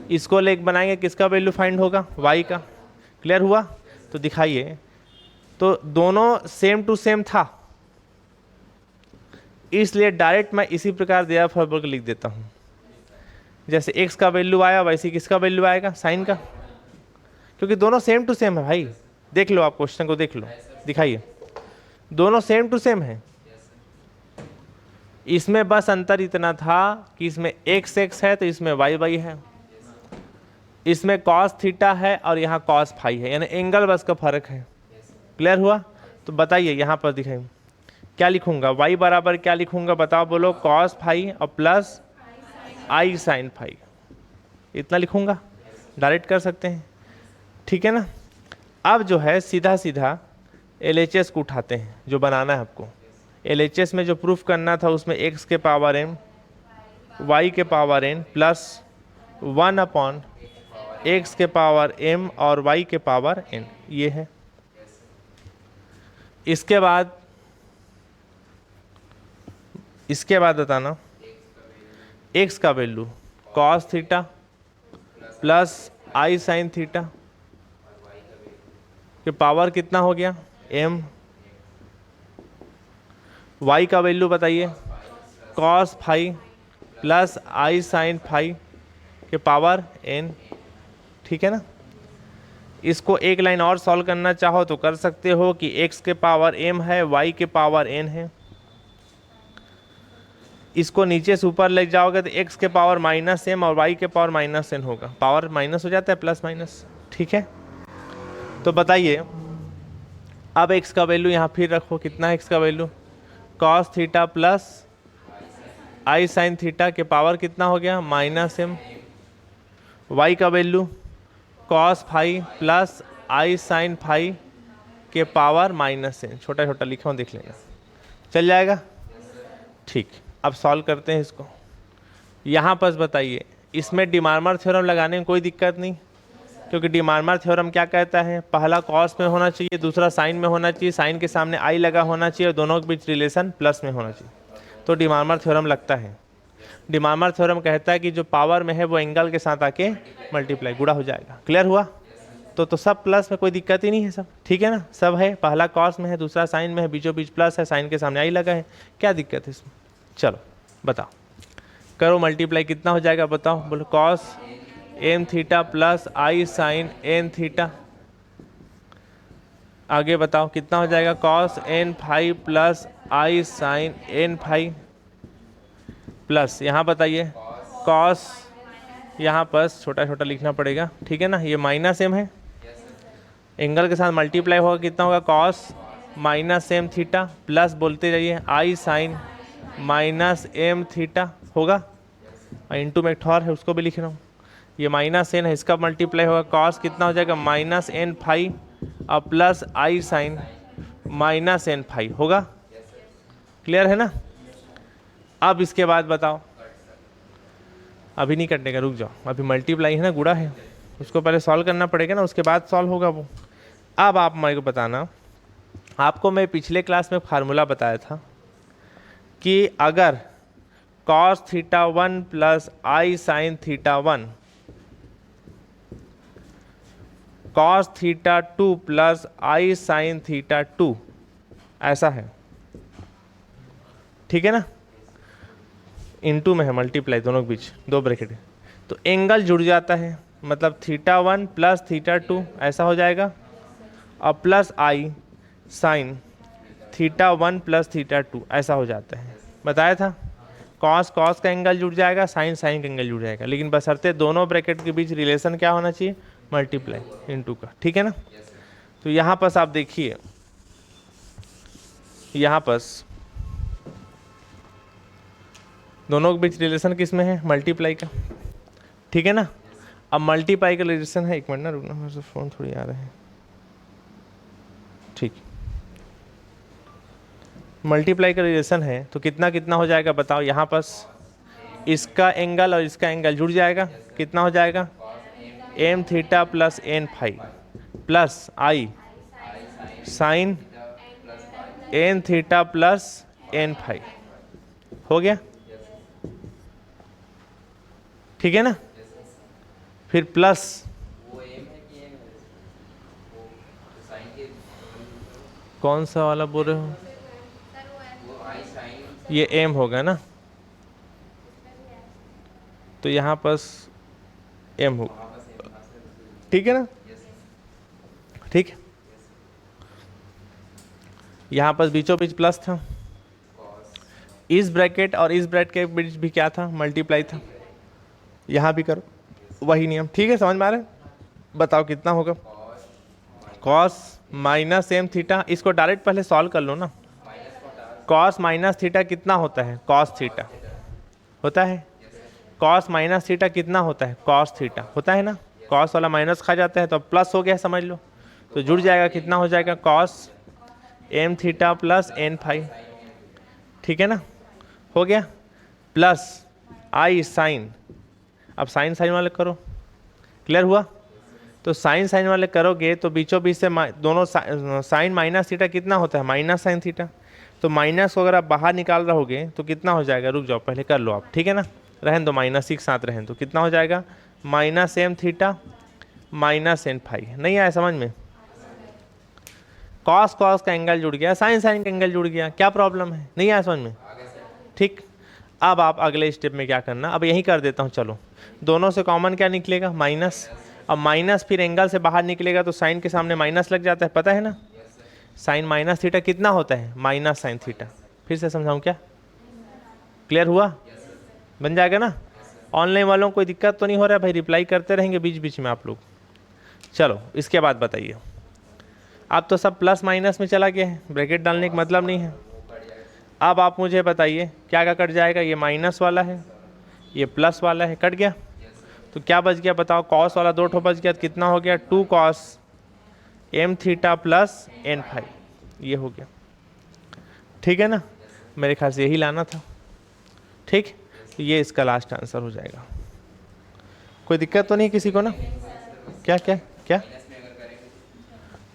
इसको लेके बनाएंगे, किसका वैल्यू फाइंड होगा, वाई का, क्लियर हुआ। तो दिखाइए, तो दोनों सेम टू सेम था, इसलिए डायरेक्ट मैं इसी प्रकार दिया फॉर्मूला लिख देता हूँ, जैसे x का वैल्यू आया वैसे किसका वैल्यू आएगा, साइन का, क्योंकि दोनों सेम टू सेम है भाई, देख लो आप क्वेश्चन को देख लो, दिखाइए दोनों सेम टू सेम है, इसमें बस अंतर इतना था कि इसमें x x है तो इसमें y y है, इसमें cos थीटा है और यहाँ cos फाई है, यानी एंगल बस का फर्क है, क्लियर हुआ। तो बताइए यहाँ पर दिखाइए क्या लिखूंगा, y बराबर क्या लिखूंगा बताओ, बोलो, cos फाई और प्लस आई साइन फाई, इतना लिखूंगा, डायरेक्ट कर सकते हैं, ठीक है ना। अब जो है सीधा सीधा LHS को उठाते हैं, जो बनाना है आपको, LHS में जो प्रूफ करना था उसमें x के पावर m y के पावर n प्लस 1/x के पावर m और y के पावर n, ये है। इसके बाद बताना x का वैल्यू cos थीटा प्लस आई साइन थीटा के पावर कितना हो गया, m, y का वैल्यू बताइए, cos फाई प्लस आई साइन फाई के पावर n, ठीक है ना। इसको एक लाइन और सॉल्व करना चाहो तो कर सकते हो कि x के पावर m है, y के पावर n है, इसको नीचे से ऊपर ले जाओगे तो x के पावर -m और y के पावर -n होगा, पावर माइनस हो जाता है प्लस माइनस, ठीक है। तो बताइए अब x का वैल्यू यहाँ फिर रखो, कितना x का वैल्यू, cos थीटा प्लस आई साइन थीटा के पावर कितना हो गया, -m, y का वैल्यू cos फाई प्लस आई साइन फाई के पावर -n, छोटा छोटा लिखा हूँ देख लेना, चल जाएगा, ठीक। अब सॉल्व करते हैं इसको, यहाँ पर बताइए, इसमें डिमार्मर थ्योरम लगाने में कोई दिक्कत नहीं, क्योंकि डिमार्मर थ्योरम क्या कहता है, पहला कॉस में होना चाहिए, दूसरा साइन में होना चाहिए, साइन के सामने आई लगा होना चाहिए और दोनों के बीच रिलेशन प्लस में होना चाहिए, तो डिमार्मर थ्योरम लगता है। डिमार्मर थ्योरम कहता है कि जो पावर में है वो एंगल के साथ आके मल्टीप्लाई गुणा हो जाएगा, क्लियर हुआ। तो सब प्लस में कोई दिक्कत ही नहीं है, सब ठीक है ना, सब है, पहला कॉस में है, दूसरा साइन में है, बीचों बीच प्लस है, साइन के सामने आई लगा है, क्या दिक्कत है इसमें। चलो बताओ, करो मल्टीप्लाई, कितना हो जाएगा बताओ, बोलो, कॉस m थीटा प्लस आई साइन n थीटा, आगे बताओ कितना हो जाएगा, कॉस n फाई प्लस आई साइन एन फाई प्लस यहाँ बताइए कॉस, यहाँ पर छोटा छोटा लिखना पड़ेगा, ठीक है ना, ये माइनस एम है, एंगल के साथ मल्टीप्लाई होगा, कितना होगा cos minus M theta plus बोलते जाइए I sine minus M theta होगा, और इंटू में एक ठौर है उसको भी लिख रहा हूँ, ये माइनस एन है, इसका मल्टीप्लाई होगा कॉस कितना हो जाएगा माइनस एन फाई और प्लस आई साइन माइनस एन फाई होगा। क्लियर है ना। अब इसके बाद बताओ, अभी नहीं कटने का, रुक जाओ, अभी मल्टीप्लाई है ना, गुणा है, उसको पहले सॉल्व करना पड़ेगा ना, उसके बाद सॉल्व होगा वो। अब आप मेरे को बताना, आपको मैं पिछले क्लास में फार्मूला बताया था कि अगर कॉस थीटा वन प्लस आई sine theta one cos theta two plus आई साइन थीटा टू ऐसा है, ठीक है ना, इनटू में है मल्टीप्लाई दोनों के बीच दो ब्रैकेट, तो एंगल जुड़ जाता है, मतलब theta one plus theta two ऐसा हो जाएगा, और प्लस आई sine theta one plus theta two ऐसा हो जाता है, बताया था। कॉस कॉस का एंगल जुड़ जाएगा, साइन साइन का एंगल जुड़ जाएगा, लेकिन बशर्ते दोनों ब्रैकेट के बीच रिलेशन क्या होना चाहिए, मल्टीप्लाई इनटू का, ठीक है ना। तो यहाँ पर आप देखिए, यहाँ पर दोनों के बीच रिलेशन किस में है, मल्टीप्लाई का, ठीक है ना। अब मल्टीप्लाई का रिलेशन है, एक मिनट ना रुकना, मेरे से फ़ोन थोड़ी आ रहा है, ठीक, मल्टीप्लाई का रिलेशन है तो कितना कितना हो जाएगा बताओ, यहाँ पर इसका एंगल और इसका एंगल जुड़ जाएगा, कितना हो जाएगा m theta plus N phi plus आई sine n theta plus N phi, हो गया, ठीक है ना। फिर प्लस कौन सा वाला बोल रहे हो, ये एम होगा ना, तो यहाँ पर एम होगा, ठीक है ना, ठीक, यहाँ पर बीचों बीच प्लस था, इस ब्रैकेट और इस ब्रैकेट के बीच भी क्या था, मल्टीप्लाई था, यहाँ भी करो वही नियम, ठीक है, समझ में आ रहा है। बताओ कितना होगा, कॉस माइनस एम थीटा, इसको डायरेक्ट पहले सॉल्व कर लो ना, कॉस माइनस थीटा कितना होता है, कॉस थीटा होता है, कॉस माइनस थीटा कितना होता है, कॉस थीटा होता है ना, कॉस वाला माइनस खा जाता है तो अब प्लस हो गया, समझ लो, तो जुड़ जाएगा, कितना हो जाएगा cos M theta plus N phi, ठीक है ना, हो गया, प्लस आई साइन, अब साइन साइन वाले करो, क्लियर हुआ। तो साइन साइन वाले करोगे तो बीचों बीच से दोनों साइन माइनस थीटा कितना होता है, माइनस साइन थीटा, तो माइनस को अगर आप बाहर निकाल रहोगे तो कितना हो जाएगा, रुक जाओ पहले कर लो आप, ठीक है ना, रहन दो माइनस एक साथ रहन दो, कितना हो जाएगा minus M theta minus N phi, नहीं आया समझ में, कॉस कॉस का एंगल जुड़ गया, साइन साइन का एंगल जुड़ गया, क्या प्रॉब्लम है, नहीं आया समझ में, ठीक। अब आप अगले स्टेप में क्या करना, अब यही कर देता हूँ, चलो दोनों से कॉमन क्या निकलेगा माइनस, अब माइनस फिर एंगल से बाहर निकलेगा तो साइन के सामने माइनस लग जाता है, पता है ना, साइन माइनस थीटा कितना होता है, माइनस साइन थीटा, फिर से समझाऊं क्या, क्लियर हुआ, बन जाएगा ना। ऑनलाइन वालों को कोई दिक्कत तो नहीं हो रहा है भाई, रिप्लाई करते रहेंगे बीच बीच में आप लोग। चलो इसके बाद बताइए, अब तो सब प्लस माइनस में चला गया है, ब्रैकेट डालने का मतलब नहीं है। अब आप मुझे बताइए क्या क्या कट जाएगा, ये माइनस वाला है, ये प्लस वाला है, कट गया, तो क्या बच गया बताओ, कॉस वाला दो ठो बच गया, तो कितना हो गया two cos M theta plus N five, ये हो गया, ठीक है ना, मेरे ख्याल से यही लाना था, ठीक, तो ये इसका लास्ट आंसर हो जाएगा। कोई दिक्कत तो नहीं किसी को ना, क्या क्या क्या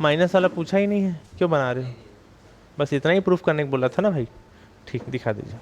माइनस वाला पूछा ही नहीं है, क्यों बना रहे हो, बस इतना ही प्रूफ करने को बोला था ना भाई, ठीक, दिखा दीजिए।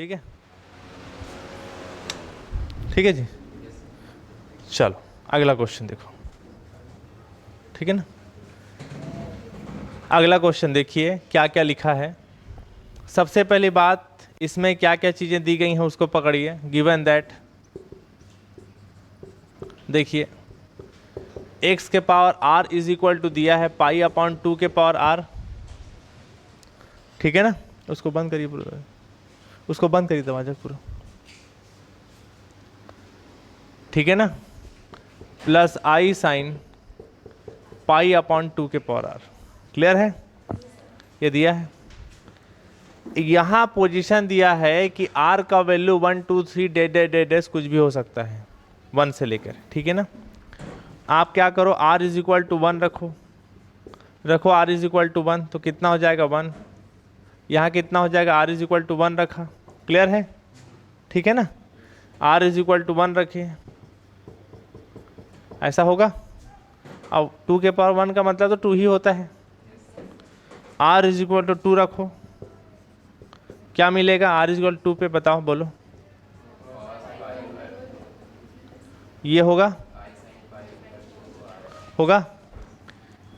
ठीक है, ठीक है जी। चलो अगला क्वेश्चन देखो, ठीक है ना। अगला क्वेश्चन देखिए क्या क्या लिखा है। सबसे पहली बात, इसमें क्या क्या चीजें दी गई हैं उसको पकड़िए। गिवन दैट, देखिए x के power r is equal to दिया है पाई अपॉन 2 के पावर r, ठीक है ना। उसको बंद करिए पूरा, उसको बंद करिए दरवाजा पूरा, ठीक है ना। प्लस आई साइन पाई अपॉन 2 के पावर r, क्लियर है, ये दिया है। यहां पोजीशन दिया है कि r का वैल्यू 1 2 3 डेड कुछ भी हो सकता है 1 से लेकर, ठीक है ना। आप क्या करो, r इज इक्वल टू 1 रखो, r इज इक्वल टू 1, तो कितना हो जाएगा 1, यहाँ कितना हो जाएगा, r इज इक्वल टू 1 रखा, क्लियर है, ठीक है ना। r इज इक्वल टू 1 रखिए, ऐसा होगा। अब 2 के पावर 1 का मतलब तो 2 ही होता है। r इज इक्वल टू 2 रखो, क्या मिलेगा, r इज इक्वल टू पे बताओ, बोलो, ये होगा,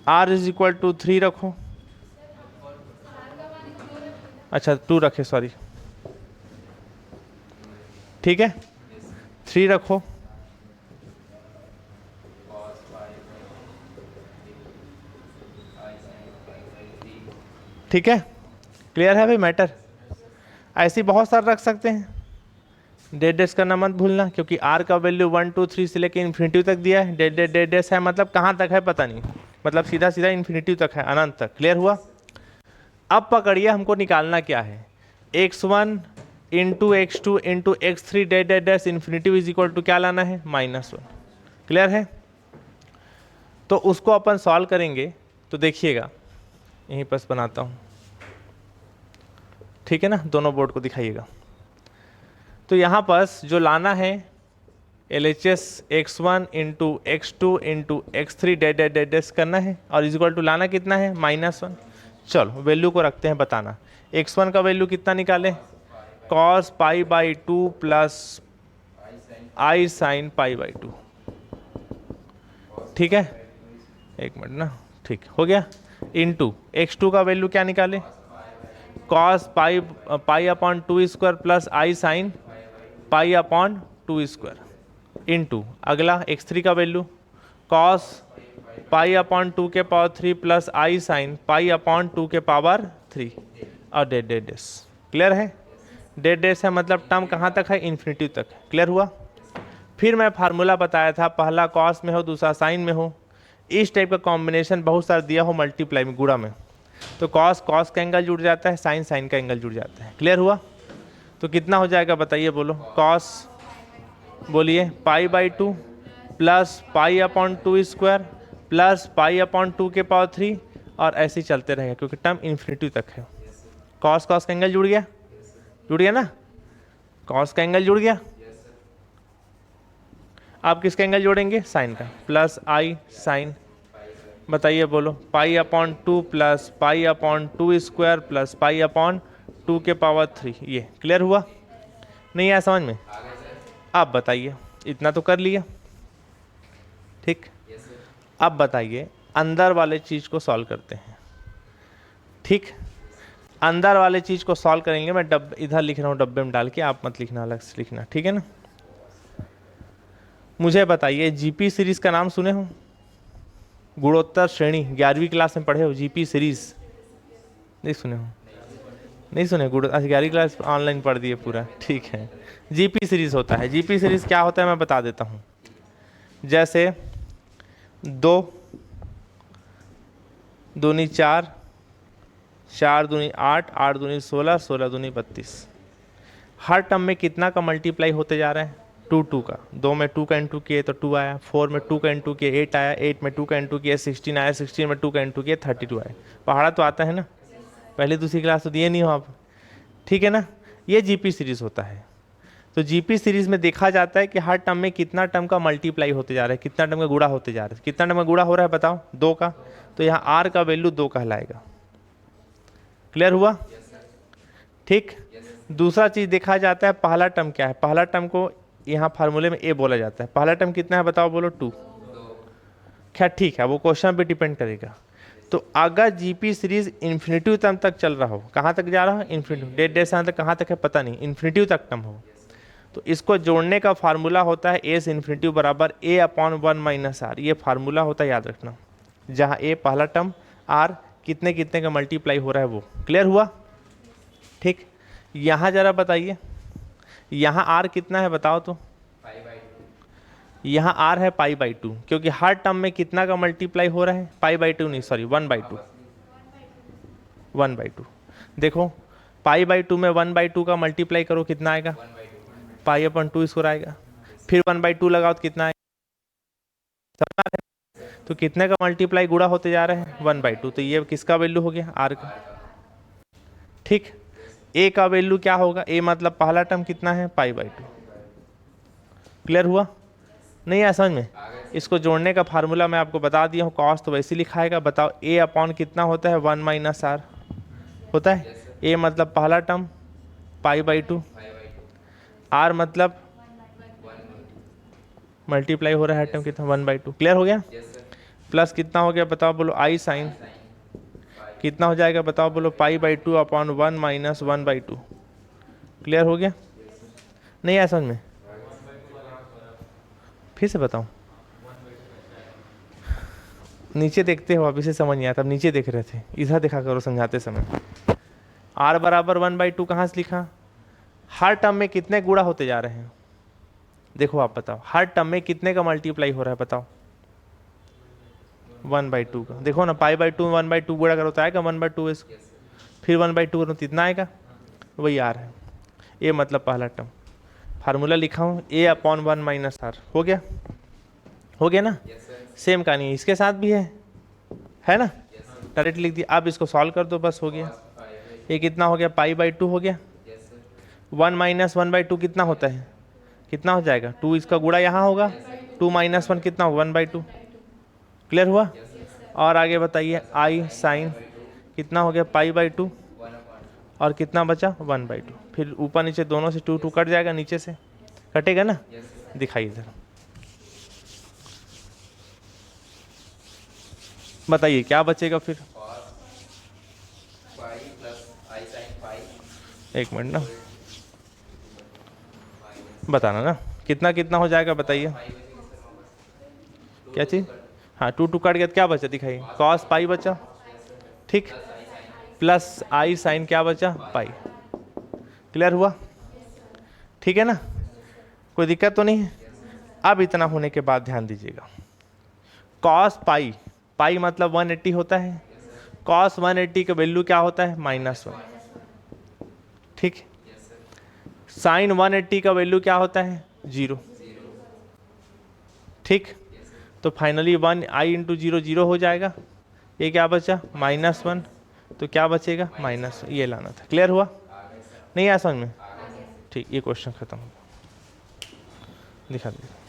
r इज इक्वल टू 3 रखो, अच्छा 2 रखे, सॉरी, ठीक है, 3 रखो, ठीक है, क्लियर है भाई मैटर। ऐसी बहुत सारे रख सकते हैं, डेडेस करना मत भूलना, क्योंकि r का वैल्यू 1 2 3 से लेकर इन्फिनिटी तक दिया है। डेडेस है मतलब कहाँ तक है पता नहीं, मतलब सीधा सीधा इन्फिनिटी तक है, अनंत तक, क्लियर हुआ। अब पकड़िए, हमको निकालना क्या है, x1 into x2 into x3 डेडेस इन्फिनिटी इज इक्वल टू क्या लाना है, -1, क्लियर है। तो उसको अपन सॉल्व करेंगे, तो देखिएगा यहीं पर बनाता हूँ, ठीक है ना, दोनों बोर्ड को दिखाइएगा। तो यहाँ पर जो लाना है LHS x1 into x2 into x3 डेडेस करना है, और इज इक्वल टू लाना कितना है, -1। चलो वैल्यू को रखते हैं बताना। x1 का वैल्यू कितना निकाले, cos pi by 2 plus I sine pi by 2, ठीक है, एक मिनट ना, ठीक हो गया। इंटू x2 का वैल्यू क्या निकाले, cos pi upon 2 square plus आई sine pi upon 2 square, into अगला x3 का वैल्यू cos पाई अपॉन 2 के पावर 3 प्लस आई साइन पाई अपॉन 2 के पावर 3, और डेडेस, क्लियर है। डेडेस है मतलब टर्म कहाँ तक है, इन्फिनिटी तक, क्लियर हुआ। फिर मैं फार्मूला बताया था, पहला कॉस में हो दूसरा साइन में हो, इस टाइप का कॉम्बिनेशन बहुत सारा दिया हो मल्टीप्लाई में, गुणा में, तो कॉस का एंगल जुड़ जाता है, साइन का एंगल जुड़ जाता है, क्लियर हुआ। तो कितना हो जाएगा बताइए, बोलो, कॉस बोलिए pi by 2 plus pi upon 2 square plus pi upon 2 के पावर 3, और ऐसे ही चलते रहेगा क्योंकि टर्म इन्फिनिटी तक है। कॉस का एंगल जुड़ गया ना, कॉस का एंगल जुड़ गया। आप किसका एंगल जोड़ेंगे, साइन का, प्लस आई साइन, बताइए बोलो, पाई upon 2 plus pi upon 2 square plus pi upon 2 के पावर 3, ये क्लियर हुआ, नहीं आया समझ में। अब बताइए, इतना तो कर लिया, ठीक। अब बताइए अंदर वाले चीज़ को सॉल्व करते हैं, ठीक। अंदर वाले चीज़ को सॉल्व करेंगे, मैं इधर लिख रहा हूँ डब्बे में डाल के, आप मत लिखना, अलग से लिखना, ठीक है ना। मुझे बताइए जीपी सीरीज का नाम सुने हो, गुणोत्तर श्रेणी 11वीं क्लास में पढ़े हो, जीपी सीरीज नहीं सुने हो, नहीं सुने, 11वीं क्लास ऑनलाइन पढ़ दिए पूरा, ठीक है। जीपी सीरीज होता है, जीपी सीरीज क्या होता है मैं बता देता हूँ। जैसे 2 दूनी 4, 4 दूनी 8, 8 दूनी 16, 16 दूनी 32, हर टर्म में कितना का मल्टीप्लाई होते जा रहा है, 2 का। 2 में 2 का इंटू किए तो 2 आया, 4 में 2 का इंटू किए 8 आया, 8 में 2 का इंटू किए 16 आया, 16 में 2 का इंटू किए 32 आया। पहाड़ा तो आता है ना, पहले दूसरी क्लास तो दिए नहीं हो आप, ठीक है ना। ये जीपी सीरीज होता है। तो जीपी सीरीज में देखा जाता है कि हर टर्म में कितना टर्म का मल्टीप्लाई होते जा रहा है, कितना टर्म का गुणा होते जा रहा है, कितना टर्म का गुणा हो रहा है बताओ, 2 का, तो यहाँ आर का वैल्यू 2 कहलाएगा, क्लियर हुआ, ठीक। दूसरा चीज देखा जाता है पहला टर्म क्या है, पहला टर्म को यहाँ फार्मूले में ए बोला जाता है। पहला टर्म कितना है बताओ, बोलो 2। खैर ठीक है, वो क्वेश्चन पे डिपेंड करेगा। तो अगर जीपी सीरीज इन्फिनिटी टर्म तक चल रहा हो, कहाँ तक जा रहा है, इन्फिनिटी, डेढ़ से तक कहाँ तक है पता नहीं, इन्फिनिटी तक टर्म हो, तो इसको जोड़ने का फार्मूला होता है ए से इन्फिनिटी बराबर ए अपॉन 1 माइनस आर। ये फार्मूला होता है, याद रखना, जहाँ ए पहला टर्म, आर कितने कितने का मल्टीप्लाई हो रहा है वो। क्लियर हुआ? ठीक। यहाँ जरा बताइए, यहाँ आर कितना है बताओ तो, यहाँ आर है π/2, क्योंकि हर टर्म में कितना का मल्टीप्लाई हो रहा है, π/2 नहीं सॉरी 1/2, 1/2। देखो π/2 में 1/2 का मल्टीप्लाई करो कितना आएगा, π/2 स्क्वायर आएगा, फिर 1/2 लगाओ तो कितना आएगा, तो कितने का मल्टीप्लाई गुणा होते जा रहे हैं, 1/2। तो ये किसका वैल्यू हो गया, आर का। ठीक, ए का वैल्यू क्या होगा, ए मतलब पहला टर्म कितना है, π/2। क्लियर हुआ? नहीं है समझ में? इसको जोड़ने का फार्मूला मैं आपको बता दिया हूँ, कॉस तो वैसे लिखाएगा। बताओ ए अपॉन कितना होता है, 1 माइनस आर होता है। ए मतलब पहला टर्म π/2, आर मतलब मल्टीप्लाई हो रहा है टर्म कितना, 1/2। क्लियर हो गया? प्लस कितना हो गया बताओ, बोलो आई साइन कितना हो जाएगा बताओ, बोलो π/2 अपॉन 1 माइनस 1/2। क्लियर हो गया? नहीं है समझ में? फिर से बताऊं, नीचे देखते हो, अभी से समझ नहीं आया, तब नीचे देख रहे थे, इधर देखा करो समझाते समय। r बराबर 1/2 कहाँ से लिखा, हर टर्म में कितने गुणा होते जा रहे हैं, देखो आप बताओ, हर टर्म में कितने का मल्टीप्लाई हो रहा है बताओ, 1/2 का। देखो ना π/2 1/2 गुणा करो तो आएगा 1/2, फिर 1/2 करो तो इतना आएगा, वही आर है। ए मतलब पहला टर्म, फार्मूला लिखा हूँ ए अपॉन 1 माइनस आर। हो गया? हो गया ना? सेम कहानी है इसके साथ भी है ना? डायरेक्ट लिख दिया। अब इसको सॉल्व कर दो, बस हो गया। ये कितना हो गया, π/2 हो गया। 1 माइनस 1/2 कितना होता है, कितना हो जाएगा, 2, इसका गुणा यहाँ होगा, 2 माइनस 1 कितना होगा, 1/2। क्लियर हुआ? और आगे बताइए, आई साइन कितना हो गया, π/2, और कितना बचा, 1/2। फिर ऊपर नीचे दोनों से 2 कट जाएगा, नीचे से कटेगा ना। दिखाइए इधर, बताइए क्या बचेगा फिर, एक मिनट ना, बताना ना कितना कितना हो जाएगा, बताइए क्या चीज़। हाँ 2 कट गया तो क्या बचा, दिखाइए, cos पाई बचा, ठीक, प्लस आई साइन क्या बचा, पाई। क्लियर हुआ? ठीक है ना, कोई दिक्कत तो नहीं है? अब इतना होने के बाद ध्यान दीजिएगा, cos पाई, पाई मतलब 180 होता है, cos 180 का वैल्यू क्या होता है, -1। ठीक, साइन 180 का वैल्यू क्या होता है, 0। ठीक, तो फाइनली 1 आई इंटू 0 0 हो जाएगा। ये क्या बचा, -1, तो क्या बचेगा, माइनस, ये लाना था। क्लियर हुआ? नहीं आया समझ में? ठीक, ये क्वेश्चन खत्म हो गया, दिखा दीजिए।